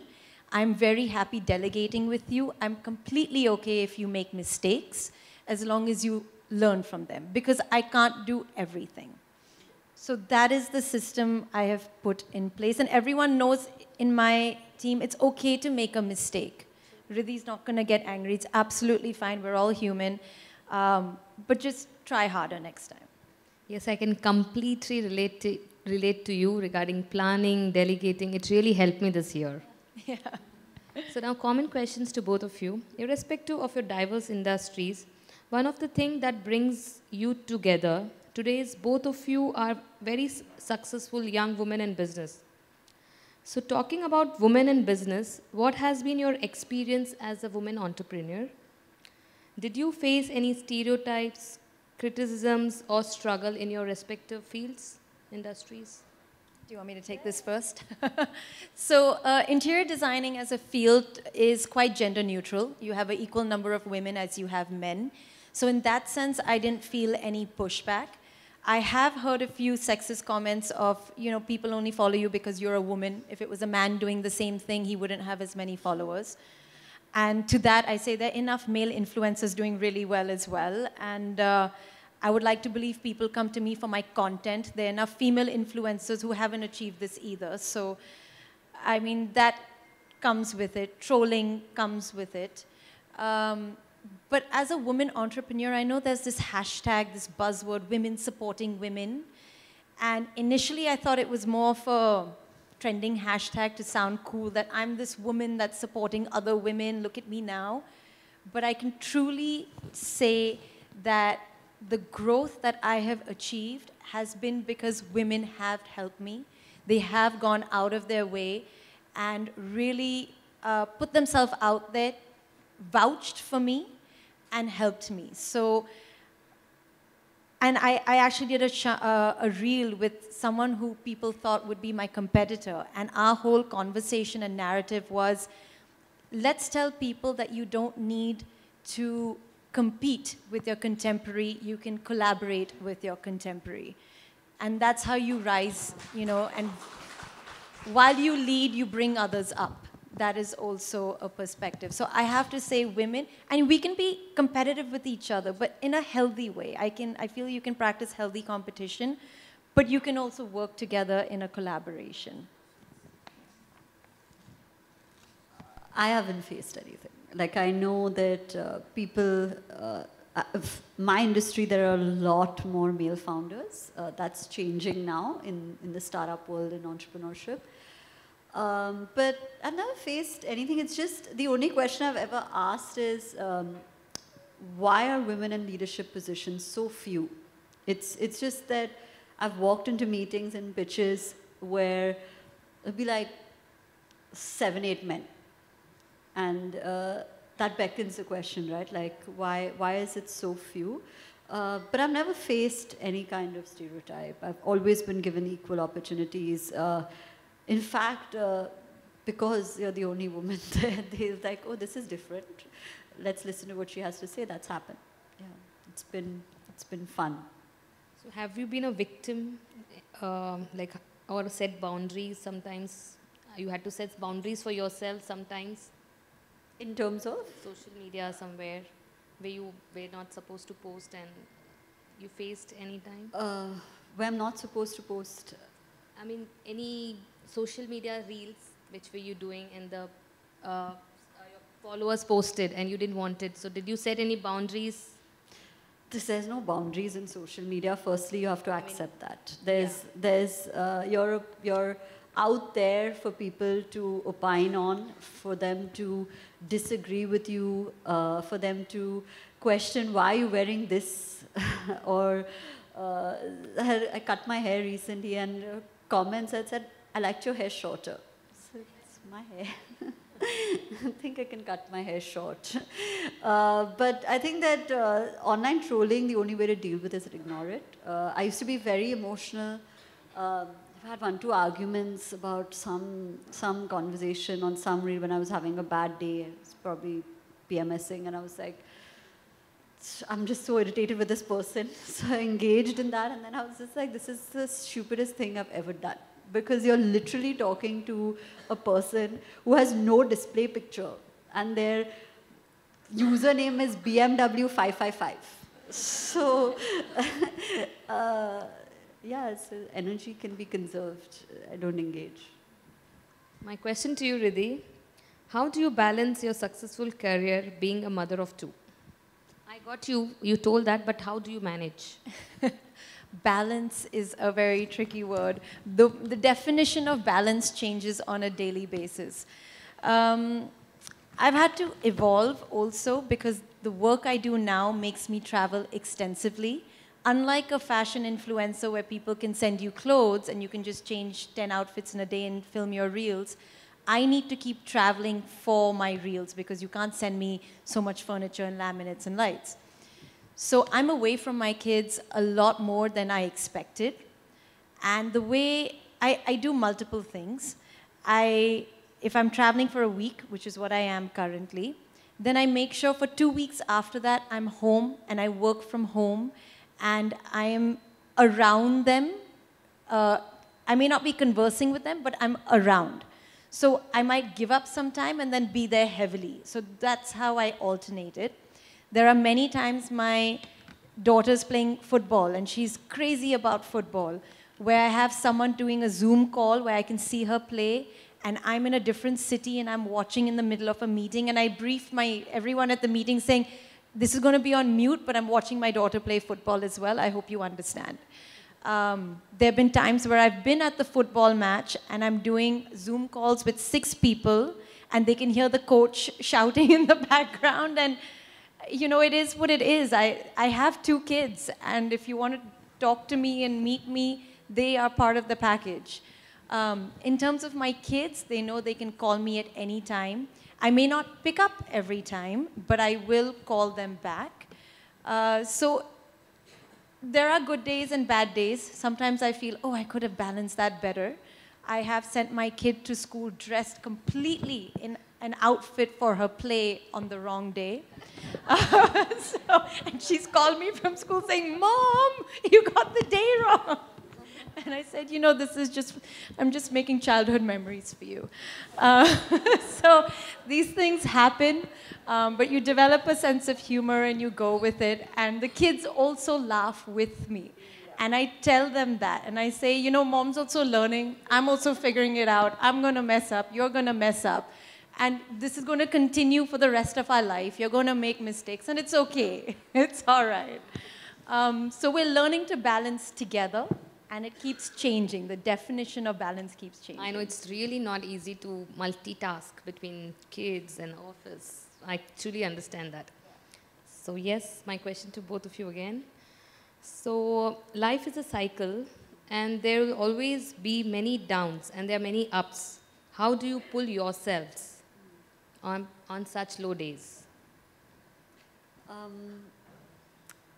Speaker 9: I'm very happy delegating with you. I'm completely okay if you make mistakes as long as you learn from them, because I can't do everything. So that is the system I have put in place. And everyone knows in my team, it's okay to make a mistake. Riddhi's not going to get angry. It's absolutely fine. We're all human. But just try harder next time.
Speaker 7: Yes, I can completely relate to you regarding planning, delegating. It really helped me this year.
Speaker 9: Yeah.
Speaker 7: So now common questions to both of you. Irrespective of your diverse industries, one of the things that brings you together today's both of you are very successful young women in business. So talking about women in business, what has been your experience as a woman entrepreneur? Did you face any stereotypes, criticisms, or struggle in your respective fields, industries?
Speaker 9: Do you want me to take this first? So interior designing as a field is quite gender neutral. You have an equal number of women as you have men. So in that sense, I didn't feel any pushback. I have heard a few sexist comments of, you know, people only follow you because you're a woman. If it was a man doing the same thing, he wouldn't have as many followers. And to that, I say there are enough male influencers doing really well as well. And I would like to believe people come to me for my content. There are enough female influencers who haven't achieved this either. So, I mean, that comes with it. Trolling comes with it. But as a woman entrepreneur, I know there's this hashtag, this buzzword, women supporting women. And initially, I thought it was more of a trending hashtag to sound cool, that I'm this woman that's supporting other women, look at me now. But I can truly say that the growth that I have achieved has been because women have helped me. They have gone out of their way and really put themselves out there, vouched for me, and helped me. So, and I actually did a reel with someone who people thought would be my competitor. And our whole conversation and narrative was, let's tell people that you don't need to compete with your contemporary. You can collaborate with your contemporary. And that's how you rise, you know, and while you lead, you bring others up. That is also a perspective. So I have to say women, and we can be competitive with each other, but in a healthy way. I feel you can practice healthy competition, but you can also work together in a collaboration.
Speaker 8: I haven't faced anything. Like, I know that people, my industry, there are a lot more male founders. That's changing now in the startup world and entrepreneurship. But I've never faced anything. It's just the only question I've ever asked is, why are women in leadership positions so few? It's just that I've walked into meetings and pitches where it'll be like 7, 8 men. And that beckons the question, right? Like, why is it so few? But I've never faced any kind of stereotype. I've always been given equal opportunities. In fact, because you're the only woman there, they're like, oh, this is different. Let's listen to what she has to say. That's happened. Yeah, it's been fun.
Speaker 7: So have you been a victim, like, or set boundaries sometimes? You had to set boundaries for yourself sometimes?
Speaker 8: In terms of?
Speaker 7: Social media somewhere where you were not supposed to post and you faced any time?
Speaker 8: Where I'm not supposed to post?
Speaker 7: I mean, any social media reels, which were you doing and the your followers posted and you didn't want it. So did you set any boundaries?
Speaker 8: There's no boundaries in social media. Firstly, you have to accept that. You're out there for people to opine on, for them to disagree with you, for them to question why you're wearing this, or I cut my hair recently and comments that said, I liked your hair shorter. So it's my hair. I think I can cut my hair short. But I think that online trolling, the only way to deal with it is to ignore it. I used to be very emotional. I've had 1-2 arguments about some conversation on some reel when I was having a bad day. I was probably PMSing, and I was like, I'm just so irritated with this person. So I engaged in that, and then I was just like, this is the stupidest thing I've ever done. Because you're literally talking to a person who has no display picture, and their username is BMW 555. So, yeah, so energy can be conserved. I don't engage.
Speaker 7: My question to you, Riddhi, how do you balance your successful career being a mother of 2? I got you told that, but how do you manage?
Speaker 9: Balance is a very tricky word. The definition of balance changes on a daily basis. I've had to evolve also because the work I do now makes me travel extensively. unlike a fashion influencer where people can send you clothes and you can just change 10 outfits in a day and film your reels, I need to keep traveling for my reels because you can't send me so much furniture and laminates and lights. So I'm away from my kids a lot more than I expected. And the way I do multiple things, if I'm traveling for a week, which is what I am currently, then I make sure for 2 weeks after that I'm home and I work from home and I am around them. I may not be conversing with them, but I'm around. So I might give up some time and then be there heavily. So that's how I alternate it. There are many times my daughter's playing football and she's crazy about football, where I have someone doing a Zoom call where I can see her play and I'm in a different city and I'm watching in the middle of a meeting and I brief everyone at the meeting saying, this is going to be on mute, but I'm watching my daughter play football as well. I hope you understand. There have been times where I've been at the football match and I'm doing Zoom calls with 6 people and they can hear the coach shouting in the background and, you know, it is what it is. I have 2 kids and if you want to talk to me and meet me, they are part of the package. In terms of my kids, they know they can call me at any time. I may not pick up every time, but I will call them back. So there are good days and bad days. Sometimes I feel, oh, I could have balanced that better. I have sent my kid to school dressed completely in an outfit for her play on the wrong day. And she's called me from school saying, Mom, you got the day wrong. And I said, you know, I'm just making childhood memories for you. So these things happen, but you develop a sense of humor and you go with it. And the kids also laugh with me. And I tell them that. And I say, you know, Mom's also learning. I'm also figuring it out. I'm going to mess up. You're going to mess up. And this is going to continue for the rest of our life. You're going to make mistakes. And it's okay. It's all right. So we're learning to balance together. And it keeps changing. The definition of balance keeps changing.
Speaker 7: I know it's really not easy to multitask between kids and office. I truly understand that. So yes, my question to both of you again. So life is a cycle and there will always be many downs and there are many ups. How do you pull yourselves on such low days?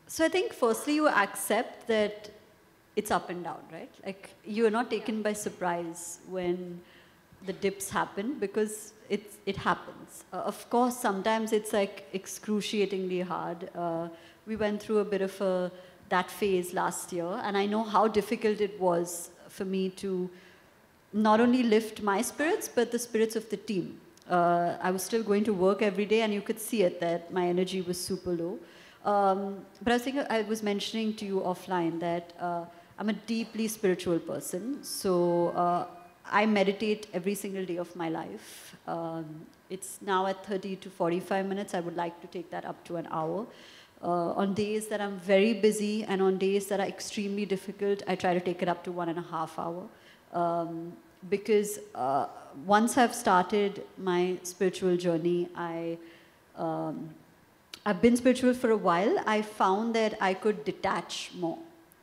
Speaker 8: So I think firstly you accept that it's up and down, right? Like you are not taken by surprise when the dips happen because it happens. Of course, sometimes it's like excruciatingly hard. We went through a bit of that phase last year, and I know how difficult it was for me to not only lift my spirits, but the spirits of the team. I was still going to work every day, and you could see it that my energy was super low. But I think I was mentioning to you offline that I'm a deeply spiritual person, so I meditate every single day of my life. It's now at 30 to 45 minutes. I would like to take that up to an hour. On days that I'm very busy and on days that are extremely difficult, I try to take it up to 1.5 hours. Because once I've started my spiritual journey, I've been spiritual for a while. I found that I could detach more.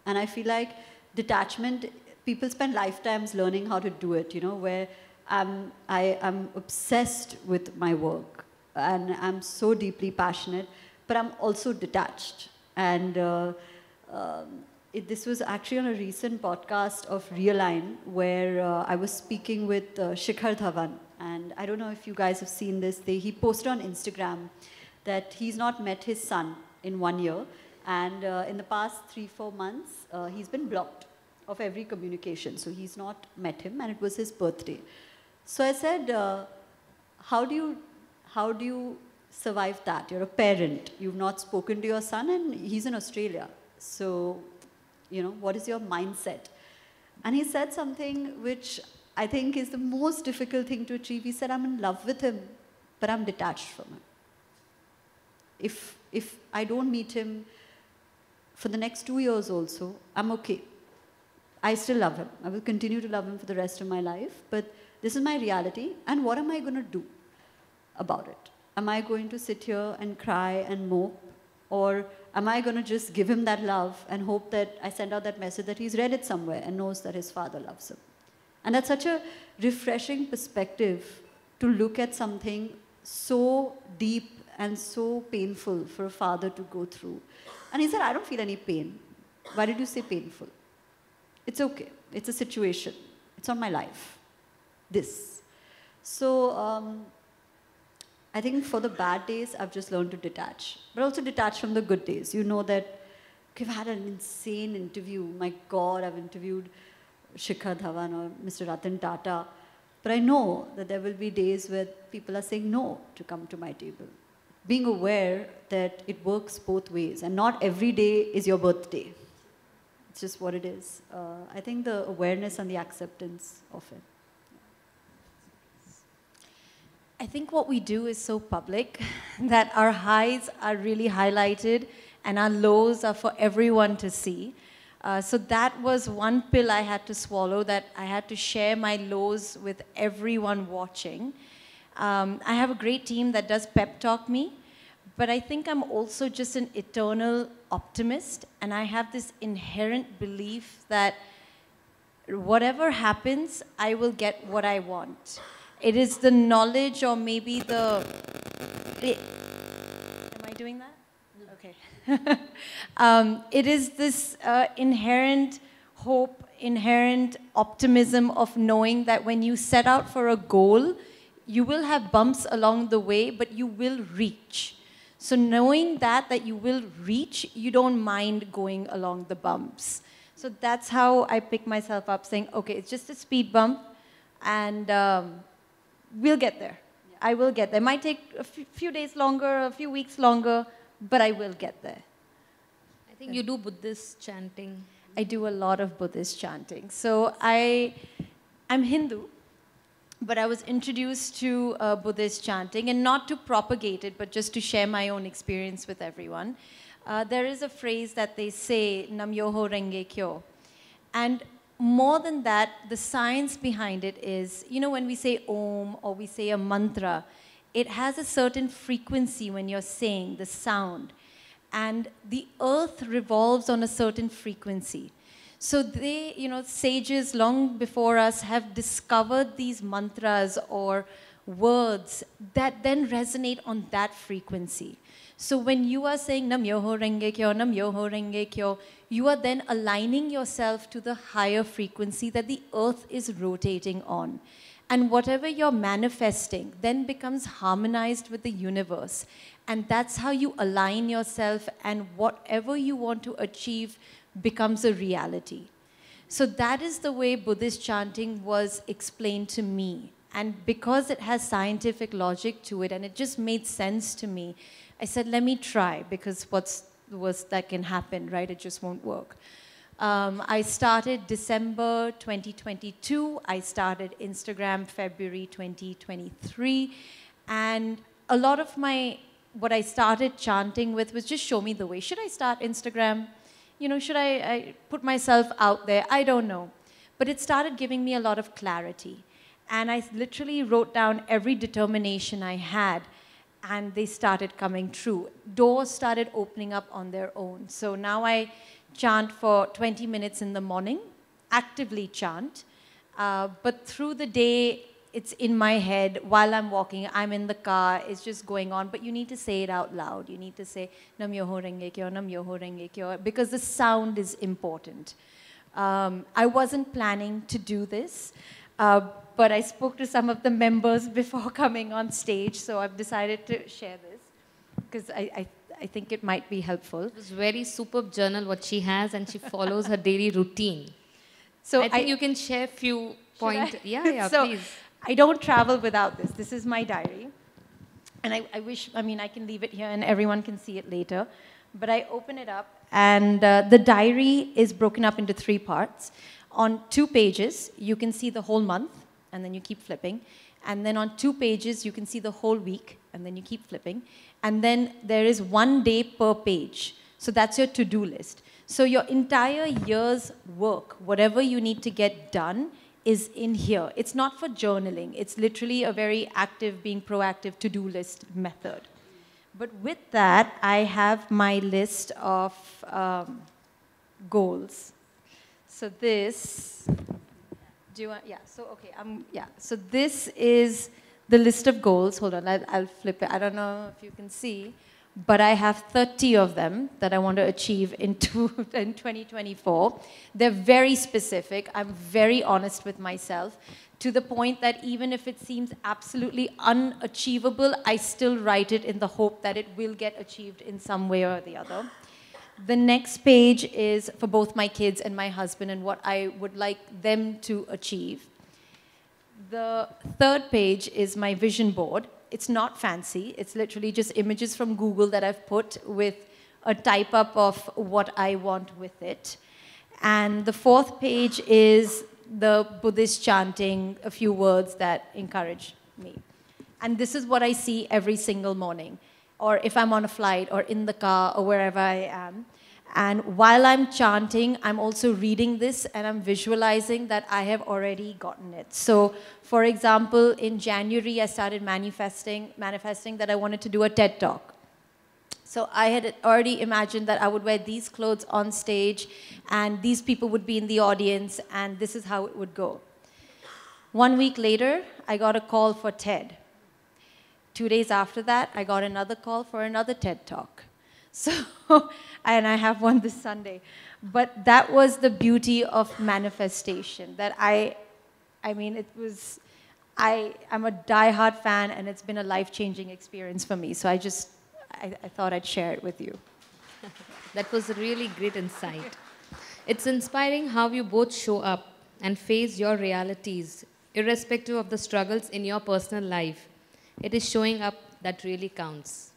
Speaker 8: And I feel like detachment, people spend lifetimes learning how to do it, you know, where I'm obsessed with my work and I'm so deeply passionate, but I'm also detached. And this was actually on a recent podcast of Realign where I was speaking with Shikhar Dhawan. And I don't know if you guys have seen this. He posted on Instagram that he's not met his son in 1 year. And in the past 3-4 months, he's been blocked of every communication. So he's not met him, and it was his birthday. So I said, how do you survive that? You're a parent. You've not spoken to your son, and he's in Australia. So, you know, what is your mindset? And he said something which I think is the most difficult thing to achieve. He said, I'm in love with him, but I'm detached from him. If I don't meet him for the next 2 years also, I'm okay. I still love him. I will continue to love him for the rest of my life, but this is my reality, and what am I going to do about it? Am I going to sit here and cry and mope Or am I going to just give him that love and hope that I send out that message that he's read it somewhere and knows that his father loves him? And that's such a refreshing perspective to look at something so deep and so painful for a father to go through. And he said, I don't feel any pain. Why did you say painful? It's okay. It's a situation. It's not my life. This. So I think for the bad days, I've just learned to detach. But also detach from the good days. You know that, okay, I've had an insane interview. My God, I've interviewed Shikhar Dhawan or Mr. Ratan Tata. But I know that there will be days where people are saying no to come to my table. Being aware that it works both ways. And not every day is your birthday. It's just what it is. I think the awareness and the acceptance of it.
Speaker 9: I think what we do is so public that our highs are really highlighted and our lows are for everyone to see. So that was one pill I had to swallow, that I had to share my lows with everyone watching. I have a great team that does pep talk me, but I think I'm also just an eternal optimist, and I have this inherent belief that whatever happens, I will get what I want. It is the knowledge, or maybe the... Am I doing that? Okay. It is this inherent hope, inherent optimism of knowing that when you set out for a goal, you will have bumps along the way, but you will reach. So knowing that you will reach, you don't mind going along the bumps. So that's how I pick myself up, saying, okay, it's just a speed bump, and we'll get there. Yeah. I will get there. It might take a few days longer, a few weeks longer, but I will get there.
Speaker 7: I think you do Buddhist chanting.
Speaker 9: I do a lot of Buddhist chanting. So I'm Hindu, but I was introduced to Buddhist chanting, and not to propagate it, but just to share my own experience with everyone. There is a phrase that they say, Nam Myoho Renge Kyo. And more than that, the science behind it is, you know, when we say Om or we say a mantra, it has a certain frequency when you're saying the sound. And the earth revolves on a certain frequency. So they, you know, sages long before us have discovered these mantras or words that then resonate on that frequency. So when you are saying Nam Myoho Renge Kyo, Nam Myoho Renge Kyo, you are then aligning yourself to the higher frequency that the earth is rotating on. And whatever you're manifesting then becomes harmonized with the universe. And that's how you align yourself, and whatever you want to achieve becomes a reality. So that is the way Buddhist chanting was explained to me. And because it has scientific logic to it and it just made sense to me, I said, let me try, because what's the worst that can happen, right? It just won't work. I started December 2022. I started Instagram February 2023. And a lot of what I started chanting with was just show me the way. Should I start Instagram? You know, should I put myself out there? I don't know. But it started giving me a lot of clarity. And I literally wrote down every determination I had, and they started coming true. Doors started opening up on their own. So now I chant for 20 minutes in the morning, actively chant. But through the day, it's in my head. While I'm walking, I'm in the car, it's just going on. But you need to say it out loud. You need to say, Nam Myoho Renge Kyo, Nam Myoho Renge Kyo, because the sound is important. I wasn't planning to do this, but I spoke to some of the members before coming on stage, so I've decided to share this, because I think it might be helpful.
Speaker 7: It was very superb journal what she has, and she follows her daily routine. So I think you can share a few points. Yeah,
Speaker 9: so
Speaker 7: please.
Speaker 9: I don't travel without this. This is my diary. And I wish, I mean, I can leave it here and everyone can see it later. But I open it up, and the diary is broken up into 3 parts. On 2 pages, you can see the whole month, and then you keep flipping. And then on 2 pages, you can see the whole week, and then you keep flipping. And then there is 1 day per page. So that's your to-do list. So your entire year's work, whatever you need to get done, is in here. It's not for journaling. It's literally a very active, being proactive to-do list method. But with that, I have my list of goals. So this, do you want, yeah, so okay, yeah. So this is the list of goals. Hold on, I'll flip it. I don't know if you can see, but I have 30 of them that I want to achieve in 2024. They're very specific. I'm very honest with myself, to the point that even if it seems absolutely unachievable, I still write it in the hope that it will get achieved in some way or the other. The next page is for both my kids and my husband and what I would like them to achieve. The third page is my vision board. It's not fancy. It's literally just images from Google that I've put with a type up of what I want with it. And the fourth page is the Buddhist chanting, a few words that encourage me. And this is what I see every single morning, or if I'm on a flight or in the car or wherever I am. And while I'm chanting, I'm also reading this and I'm visualizing that I have already gotten it. So, for example, in January, I started manifesting that I wanted to do a TED Talk. So I had already imagined that I would wear these clothes on stage and these people would be in the audience and this is how it would go. 1 week later, I got a call for TED. 2 days after that, I got another call for another TED Talk. So, and I have one this Sunday. But that was the beauty of manifestation, that I mean, it was, I'm a diehard fan and it's been a life-changing experience for me. So I thought I'd share it with you.
Speaker 7: That was a really great insight. It's inspiring how you both show up and face your realities, irrespective of the struggles in your personal life. It is showing up that really counts.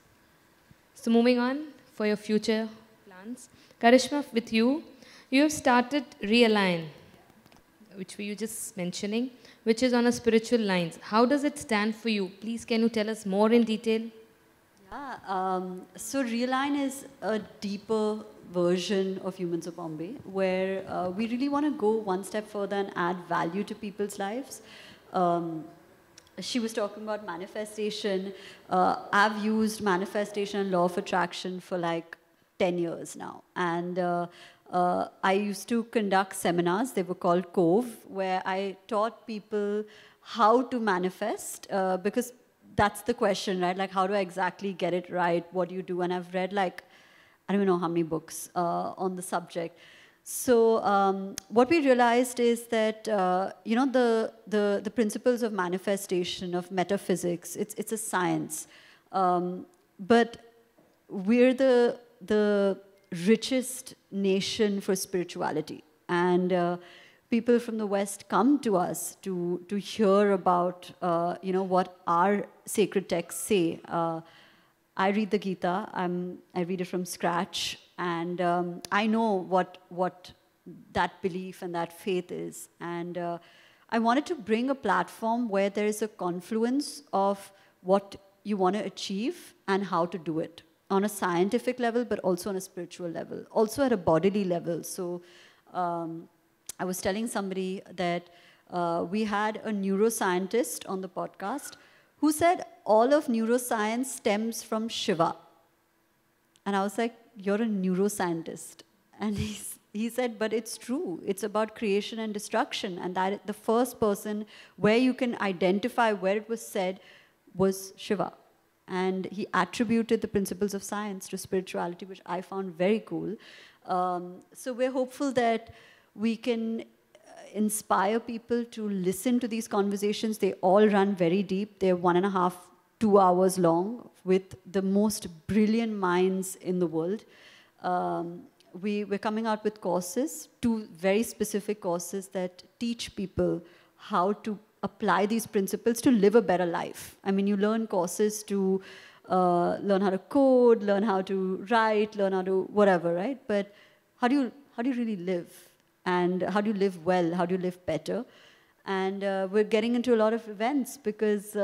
Speaker 7: So moving on for your future plans. Karishma, with you, you have started Realign, which were you just mentioning, which is on a spiritual lines. How does it stand for you? Please, can you tell us more in detail?
Speaker 8: Yeah, so Realign is a deeper version of Humans of Bombay, where we really want to go one step further and add value to people's lives. She was talking about manifestation. I've used manifestation and law of attraction for like 10 years now. And I used to conduct seminars, they were called Cove, where I taught people how to manifest, because that's the question, right? Like, how do I exactly get it right? What do you do? And I've read like, I don't even know how many books on the subject. So what we realized is that, you know, the principles of manifestation, of metaphysics, it's a science. But we're the richest nation for spirituality. And people from the West come to us to hear about, you know, what our sacred texts say. I read the Gita. I read it from scratch. And I know what that belief and that faith is. And I wanted to bring a platform where there is a confluence of what you want to achieve and how to do it on a scientific level, but also on a spiritual level, also at a bodily level. So I was telling somebody that we had a neuroscientist on the podcast who said all of neuroscience stems from Shiva. And I was like, you're a neuroscientist. And he said, but it's true. It's about creation and destruction. And that the first person where you can identify where it was said was Shiva. And he attributed the principles of science to spirituality, which I found very cool. So we're hopeful that we can inspire people to listen to these conversations. They all run very deep. They're 1.5 to 2 hours long with the most brilliant minds in the world. We're coming out with courses, 2 very specific courses that teach people how to apply these principles to live a better life. I mean, you learn courses to learn how to code, learn how to write, learn how to whatever, right? But how do you really live? And how do you live well? How do you live better? And we're getting into a lot of events because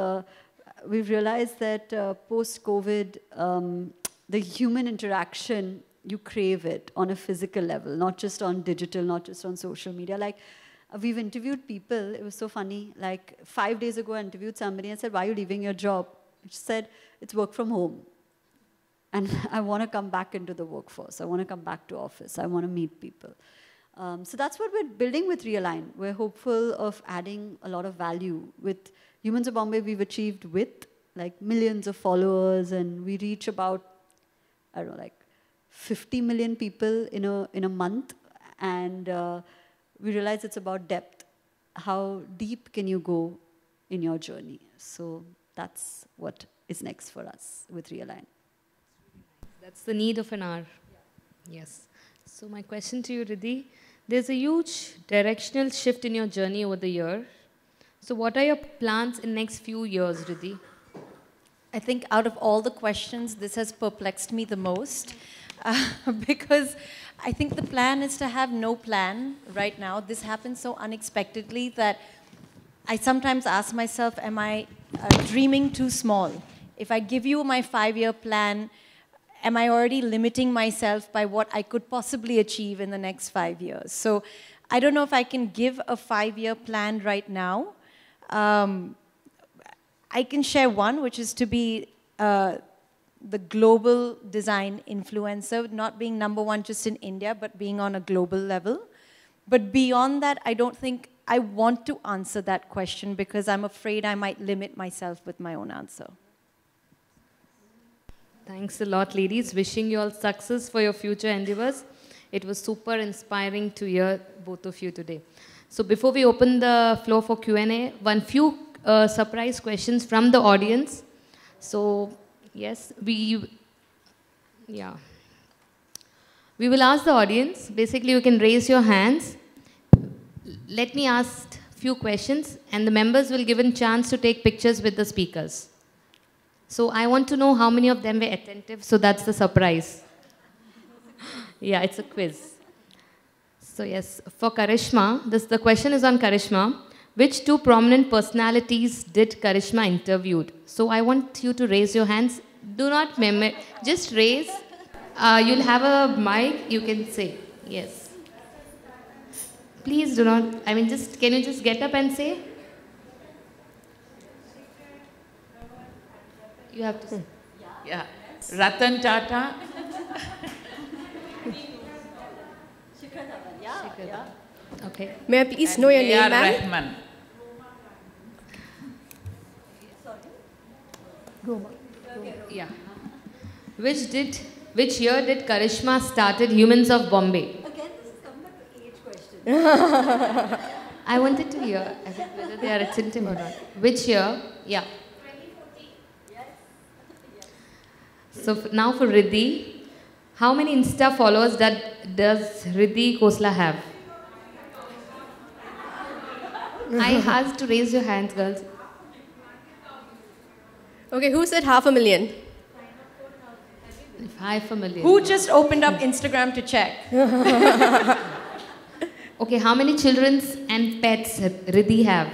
Speaker 8: we've realized that post-COVID, the human interaction, you crave it on a physical level, not just on digital, not just on social media. Like, we've interviewed people. It was so funny. Like, 5 days ago, I interviewed somebody and said, why are you leaving your job? She said, it's work from home. and I want to come back into the workforce. I want to come back to office. I want to meet people. So that's what we're building with Realign. We're hopeful of adding a lot of value. With Humans of Bombay, we've achieved with like millions of followers, and we reach about, I don't know, like 50 million people in a month. And we realize it's about depth. How deep can you go in your journey? So that's what is next for us with Realign.
Speaker 7: That's the need of an hour. Yes. So my question to you, Riddhi, there's a huge directional shift in your journey over the year. So what are your plans in next few years, Riddhi?
Speaker 9: I think out of all the questions, this has perplexed me the most because I think the plan is to have no plan right now. This happened so unexpectedly that I sometimes ask myself, am I dreaming too small? If I give you my 5-year plan, am I already limiting myself by what I could possibly achieve in the next 5 years? So I don't know if I can give a 5-year plan right now. I can share one, which is to be the global design influencer, not being #1 just in India, but being on a global level. But beyond that, I don't think I want to answer that question because I'm afraid I might limit myself with my own answer.
Speaker 7: Thanks a lot, ladies. Wishing you all success for your future endeavors. It was super inspiring to hear both of you today. So before we open the floor for Q&A, few surprise questions from the audience. So yes, we will ask the audience. Basically, you can raise your hands. Let me ask few questions, and the members will give a chance to take pictures with the speakers. So I want to know how many of them were attentive, so that's the surprise. Yeah, it's a quiz. So yes, for Karishma, the question is on Karishma. Which 2 prominent personalities did Karishma interviewed? So I want you to raise your hands. Do not memo, just raise. You'll have a mic, you can say. Yes. Please do not, can you just get up and say? You have to say.
Speaker 10: Yeah. Ratan Tata.
Speaker 7: Okay.
Speaker 1: May I please know your name, ma'am?
Speaker 10: Rahman.
Speaker 7: Yeah. Which year did Karishma started Humans of Bombay?
Speaker 8: Again, this is coming back to age question.
Speaker 7: I wanted to hear whether they are attentive or not. Which year? Yeah.
Speaker 8: 2014. Yes.
Speaker 7: So now for Riddhi, how many Insta followers does Riddhi Khosla have? I asked to raise your hands, girls.
Speaker 1: Okay, who said 500,000?
Speaker 7: 500,000.
Speaker 9: Who just opened up Instagram to check?
Speaker 7: Okay, how many children and pets Riddhi have?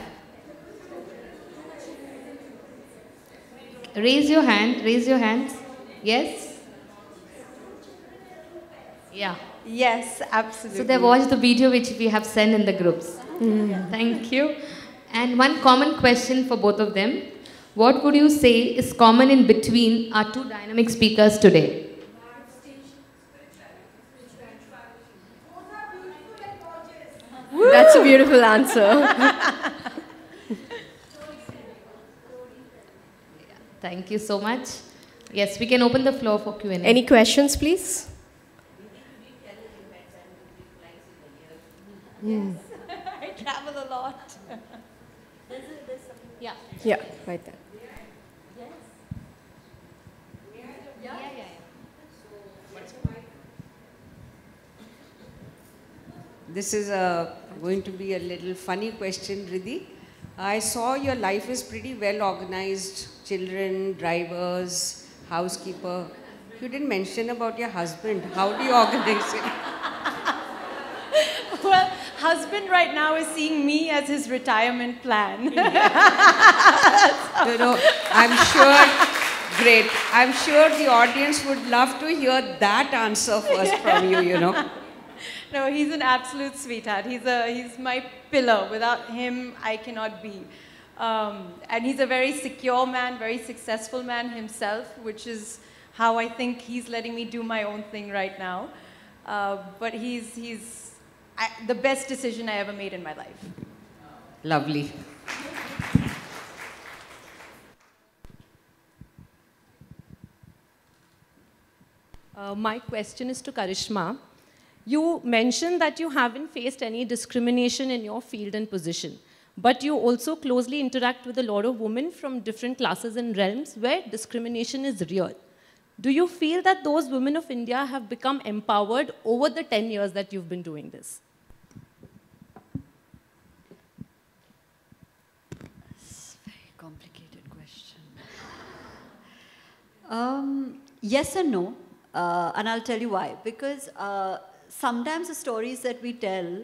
Speaker 7: Raise your hand. Raise your hands. Yes? Yeah.
Speaker 9: Yes, absolutely.
Speaker 7: So they watched the video which we have sent in the groups. Thank you. And one common question for both of them. What would you say is common in between our 2 dynamic speakers today?
Speaker 1: That's a beautiful answer.
Speaker 7: Thank you so much. Yes, we can open the floor for Q&A.
Speaker 1: Any questions, please?
Speaker 9: I travel a lot.
Speaker 7: Yeah.
Speaker 1: Yeah, right there.
Speaker 11: This is going to be a little funny question, Riddhi. I saw your life is pretty well organized. Children, drivers, housekeeper. You didn't mention about your husband. How do you organize it?
Speaker 9: Well, husband right now is seeing me as his retirement plan.
Speaker 11: No, I'm sure, great. I'm sure the audience would love to hear that answer first from you, you know.
Speaker 9: No, he's an absolute sweetheart. He's my pillar. Without him, I cannot be. And he's a very secure man, very successful man himself, which is how I think he's letting me do my own thing right now. But he's the best decision I ever made in my life.
Speaker 11: Lovely.
Speaker 12: My question is to Karishma. You mentioned that you haven't faced any discrimination in your field and position, but you also closely interact with a lot of women from different classes and realms where discrimination is real. Do you feel that those women of India have become empowered over the 10 years that you've been doing this?
Speaker 8: It's a very complicated question. Yes and no, and I'll tell you why. Because sometimes the stories that we tell,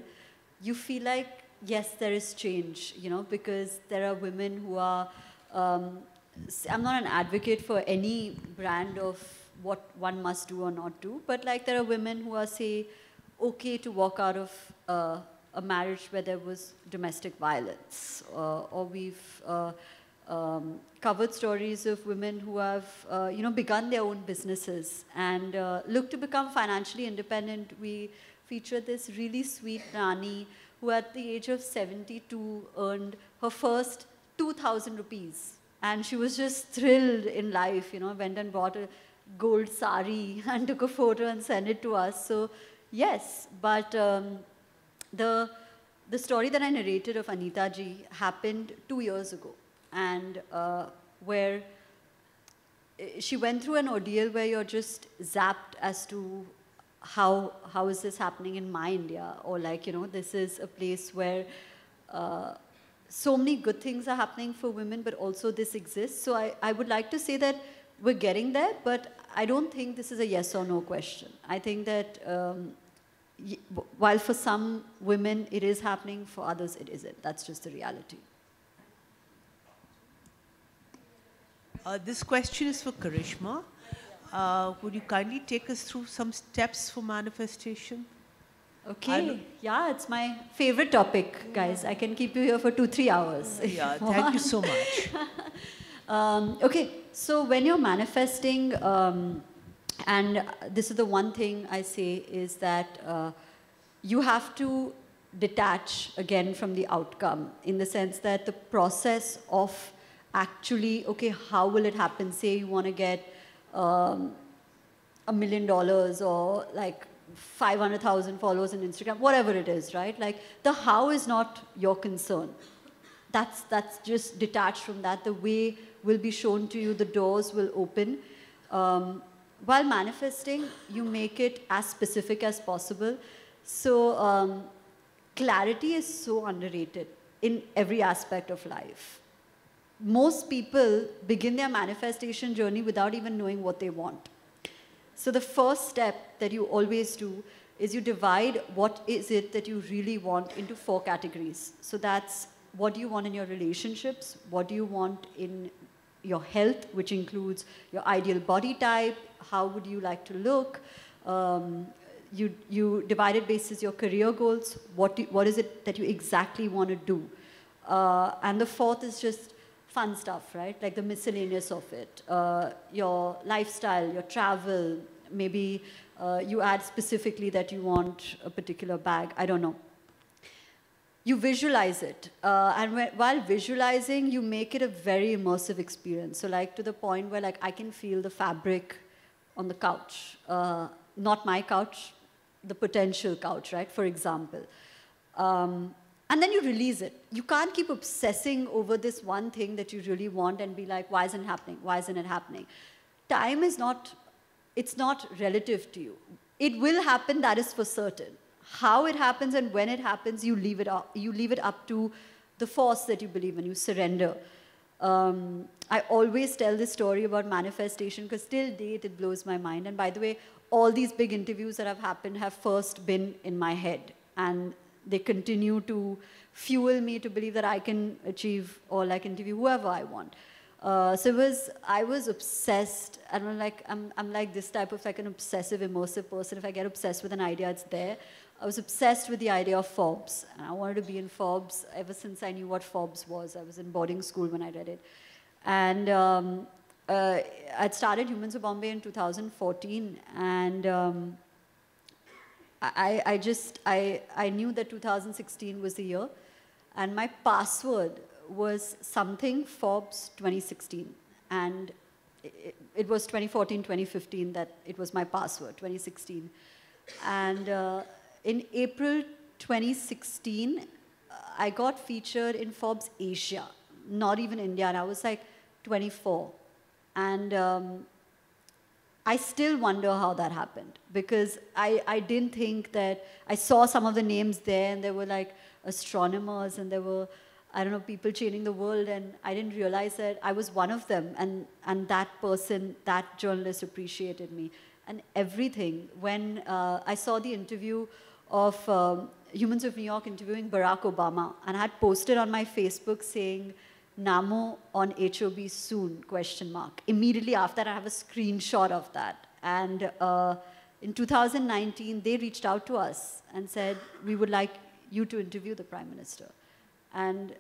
Speaker 8: you feel like, yes, there is change, you know, because there are women who are, I'm not an advocate for any brand of what one must do or not do, but like there are women who are, say, okay to walk out of a marriage where there was domestic violence, or we've covered stories of women who have, you know, begun their own businesses and look to become financially independent. We featured this really sweet Rani who at the age of 72 earned her first 2,000 rupees. And she was just thrilled in life, you know, went and bought a gold sari and took a photo and sent it to us. So yes, but the story that I narrated of Anita ji happened 2 years ago. And where she went through an ordeal where you're just zapped as to how is this happening in my India, or like, you know, this is a place where so many good things are happening for women, but also this exists. So I would like to say that we're getting there, but I don't think this is a yes or no question. I think that while for some women it is happening, for others it isn't. That's just the reality.
Speaker 13: This question is for Karishma. Would you kindly take us through some steps for manifestation?
Speaker 8: Okay, yeah, it's my favorite topic, guys. I can keep you here for 2-3 hours.
Speaker 13: Yeah, thank you so much.
Speaker 8: Okay, so when you're manifesting, and this is the one thing I say is that you have to detach again from the outcome, in the sense that the process of actually, okay, how will it happen? Say you want to get $1 million or like 500,000 followers on Instagram, whatever it is, right? Like the how is not your concern. That's just detached from that. The way will be shown to you, the doors will open. While manifesting, you make it as specific as possible. So clarity is so underrated in every aspect of life. Most people begin their manifestation journey without even knowing what they want. So the first step that you always do is you divide what is it that you really want into 4 categories. So that's what do you want in your relationships, what do you want in your health, which includes your ideal body type, how would you like to look, you divide it basis your career goals, what is it that you exactly want to do. And the 4th is just fun stuff, right? Like the miscellaneous of it. Your lifestyle, your travel, maybe you add specifically that you want a particular bag, I don't know. You visualize it. And while visualizing, you make it a very immersive experience. So like to the point where like I can feel the fabric on the couch. Not my couch, the potential couch, right? For example. And then you release it. You can't keep obsessing over this one thing that you really want and be like, why isn't it happening? Why isn't it happening? Time is not, it's not relative to you. It will happen, that is for certain. How it happens and when it happens, you leave it up to the force that you believe in, you surrender. I always tell this story about manifestation because till date it blows my mind. And by the way, all these big interviews that have happened have first been in my head. And they continue to fuel me to believe that I can achieve or like interview whoever I want. So I was obsessed, and I'm like this type of like an obsessive, immersive person. If I get obsessed with an idea, it's there. I was obsessed with the idea of Forbes, and I wanted to be in Forbes ever since I knew what Forbes was. I was in boarding school when I read it. And I'd started Humans of Bombay in 2014, and I knew that 2016 was the year, and my password was something Forbes 2016, and it was 2014, 2015 that it was my password, 2016. And in April 2016, I got featured in Forbes Asia, not even India, and I was like 24. And I still wonder how that happened, because I didn't think that, I saw some of the names there, and there were like astronomers, and there were, I don't know, people changing the world, and I didn't realize that I was one of them, and that person, that journalist appreciated me. And everything, when I saw the interview of Humans of New York interviewing Barack Obama, and I had posted on my Facebook saying, Namo on HOB soon, question mark. Immediately after that, I have a screenshot of that. And in 2019, they reached out to us and said, we would like you to interview the Prime Minister. And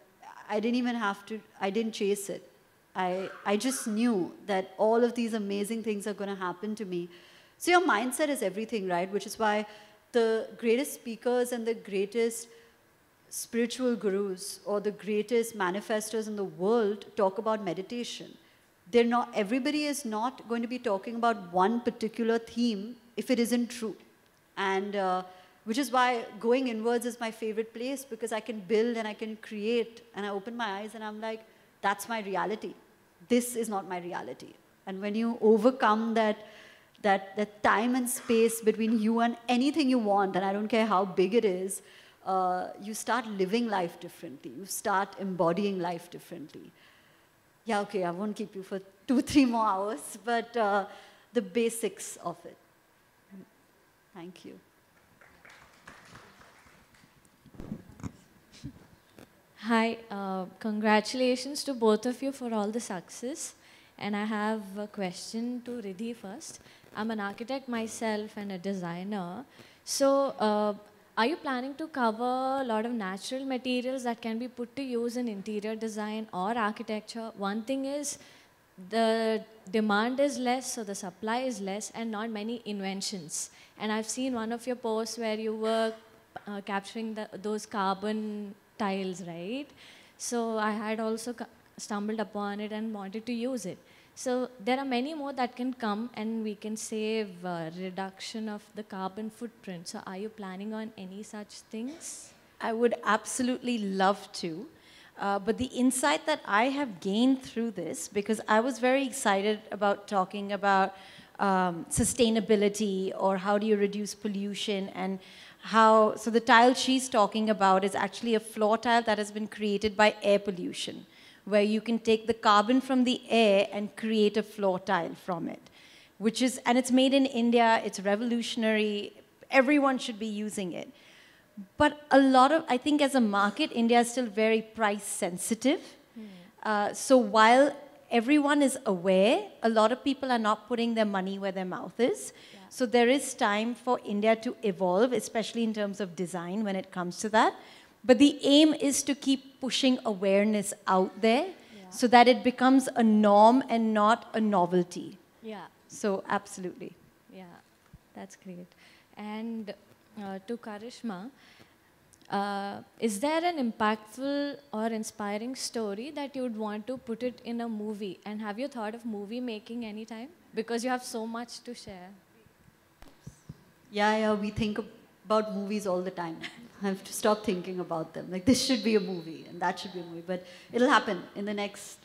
Speaker 8: I didn't even have to, I didn't chase it. I just knew that all of these amazing things are going to happen to me. So your mindset is everything, right? Which is why the greatest speakers and the greatest spiritual gurus or the greatest manifestors in the world talk about meditation. They're not, everybody is not going to be talking about one particular theme if it isn't true. And which is why going inwards is my favorite place, because I can build and I can create, and I open my eyes and I'm like, that's my reality. This is not my reality. And when you overcome that time and space between you and anything you want, and I don't care how big it is, you start living life differently. You start embodying life differently. Yeah, okay, I won't keep you for 2-3 more hours, but the basics of it. Thank you.
Speaker 14: Hi, congratulations to both of you for all the success. And I have a question to Riddhi first. I'm an architect myself and a designer. So, are you planning to cover a lot of natural materials that can be put to use in interior design or architecture? One thing is the demand is less, so the supply is less, and not many inventions. And I've seen one of your posts where you were capturing those carbon tiles, right? So I had also stumbled upon it and wanted to use it. So there are many more that can come, and we can save reduction of the carbon footprint. So are you planning on any such things?
Speaker 9: I would absolutely love to. But the insight that I have gained through this, because I was very excited about talking about sustainability, or how do you reduce pollution, and how, so the tile she's talking about is actually a floor tile that has been created by air pollution, where you can take the carbon from the air and create a floor tile from it, which is, and it's made in India, it's revolutionary, everyone should be using it. But a lot of, I think as a market, India is still very price sensitive. So while everyone is aware, a lot of people are not putting their money where their mouth is. Yeah. So there is time for India to evolve, especially in terms of design when it comes to that. But the aim is to keep pushing awareness out there, so that it becomes a norm and not a novelty.
Speaker 14: Yeah.
Speaker 9: So absolutely.
Speaker 14: Yeah, that's great. And to Karishma, is there an impactful or inspiring story that you would want to put it in a movie? And have you thought of movie making anytime? Because you have so much to share.
Speaker 8: Yeah, we think about movies all the time. I have to stop thinking about them. Like, this should be a movie, and that should be a movie. But it'll happen in the next,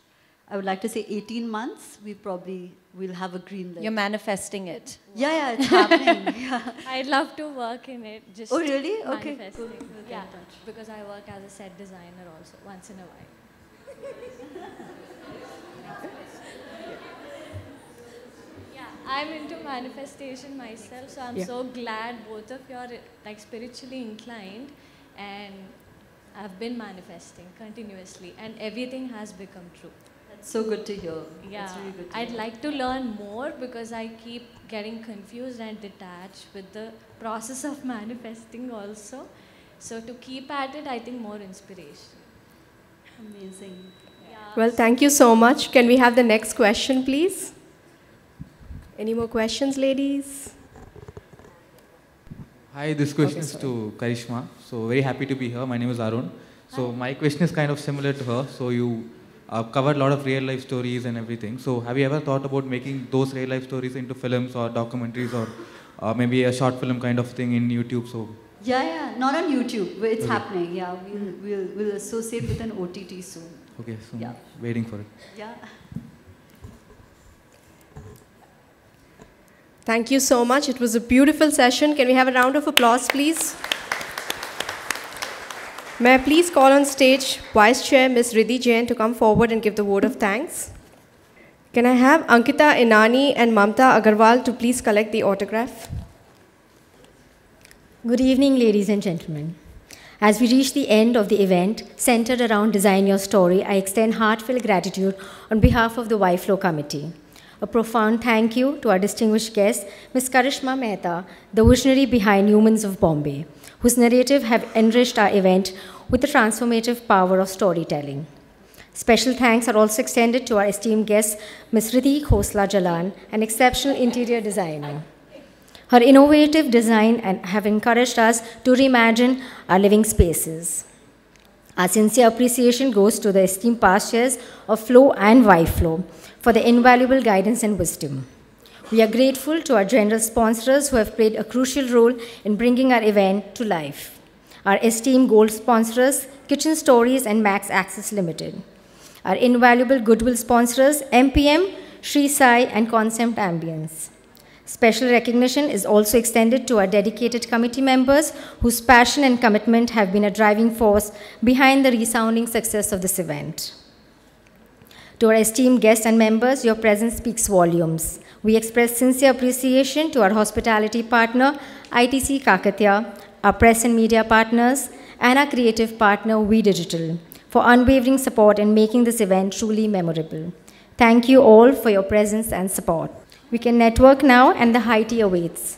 Speaker 8: I would like to say 18 months, we'll have a green light.
Speaker 9: You're manifesting it.
Speaker 8: Yeah, it's happening. Yeah.
Speaker 14: I'd love to work in it. Just
Speaker 8: oh, really? Okay.
Speaker 14: Cool. Yeah, because I work as a set designer also, once in a while. Yeah, I'm into manifestation myself, so I'm so glad both of you are like spiritually inclined, and I've been manifesting continuously, and everything has become true.
Speaker 8: That's so good to hear.
Speaker 14: Yeah,
Speaker 8: really good to
Speaker 14: I'd
Speaker 8: hear.
Speaker 14: like to learn more, because I keep getting confused and detached with the process of manifesting also. So to keep at it, I think more inspiration.
Speaker 8: Amazing.
Speaker 1: Well, thank you so much. Can we have the next question, please? Any more questions, ladies?
Speaker 15: Hi, this question is to Karishma. So very happy to be here. My name is Arun. So my question is kind of similar to her. So you covered a lot of real life stories and everything. So have you ever thought about making those real life stories into films or documentaries or maybe a short film kind of thing in YouTube? So
Speaker 8: Yeah, not on YouTube, but it's happening. Yeah, we'll associate with an OTT soon.
Speaker 15: Okay, so
Speaker 8: Yeah.
Speaker 15: waiting for it.
Speaker 8: Yeah.
Speaker 1: Thank you so much. It was a beautiful session. Can we have a round of applause, please? May I please call on stage Vice Chair Ms. Riddhi Jain to come forward and give the word of thanks? Can I have Ankita Inani and Mamta Agarwal to please collect the autograph?
Speaker 16: Good evening, ladies and gentlemen. As we reach the end of the event centered around Design Your Story, I extend heartfelt gratitude on behalf of the YFlow Committee. A profound thank you to our distinguished guest, Ms. Karishma Mehta, the visionary behind Humans of Bombay, whose narrative have enriched our event with the transformative power of storytelling. Special thanks are also extended to our esteemed guest, Ms. Riddhi Khosla Jalan, an exceptional interior designer. Her innovative design have encouraged us to reimagine our living spaces. Our sincere appreciation goes to the esteemed past chairs of Flow and YFlow for the invaluable guidance and wisdom. We are grateful to our general sponsors who have played a crucial role in bringing our event to life. Our esteemed gold sponsors, Kitchen Stories and Max Access Limited. Our invaluable goodwill sponsors, MPM, Sri Sai and Concept Ambience. Special recognition is also extended to our dedicated committee members whose passion and commitment have been a driving force behind the resounding success of this event. To our esteemed guests and members, your presence speaks volumes. We express sincere appreciation to our hospitality partner, ITC Kakatiya, our press and media partners, and our creative partner, We Digital, for unwavering support in making this event truly memorable. Thank you all for your presence and support. We can network now, and the high tea awaits.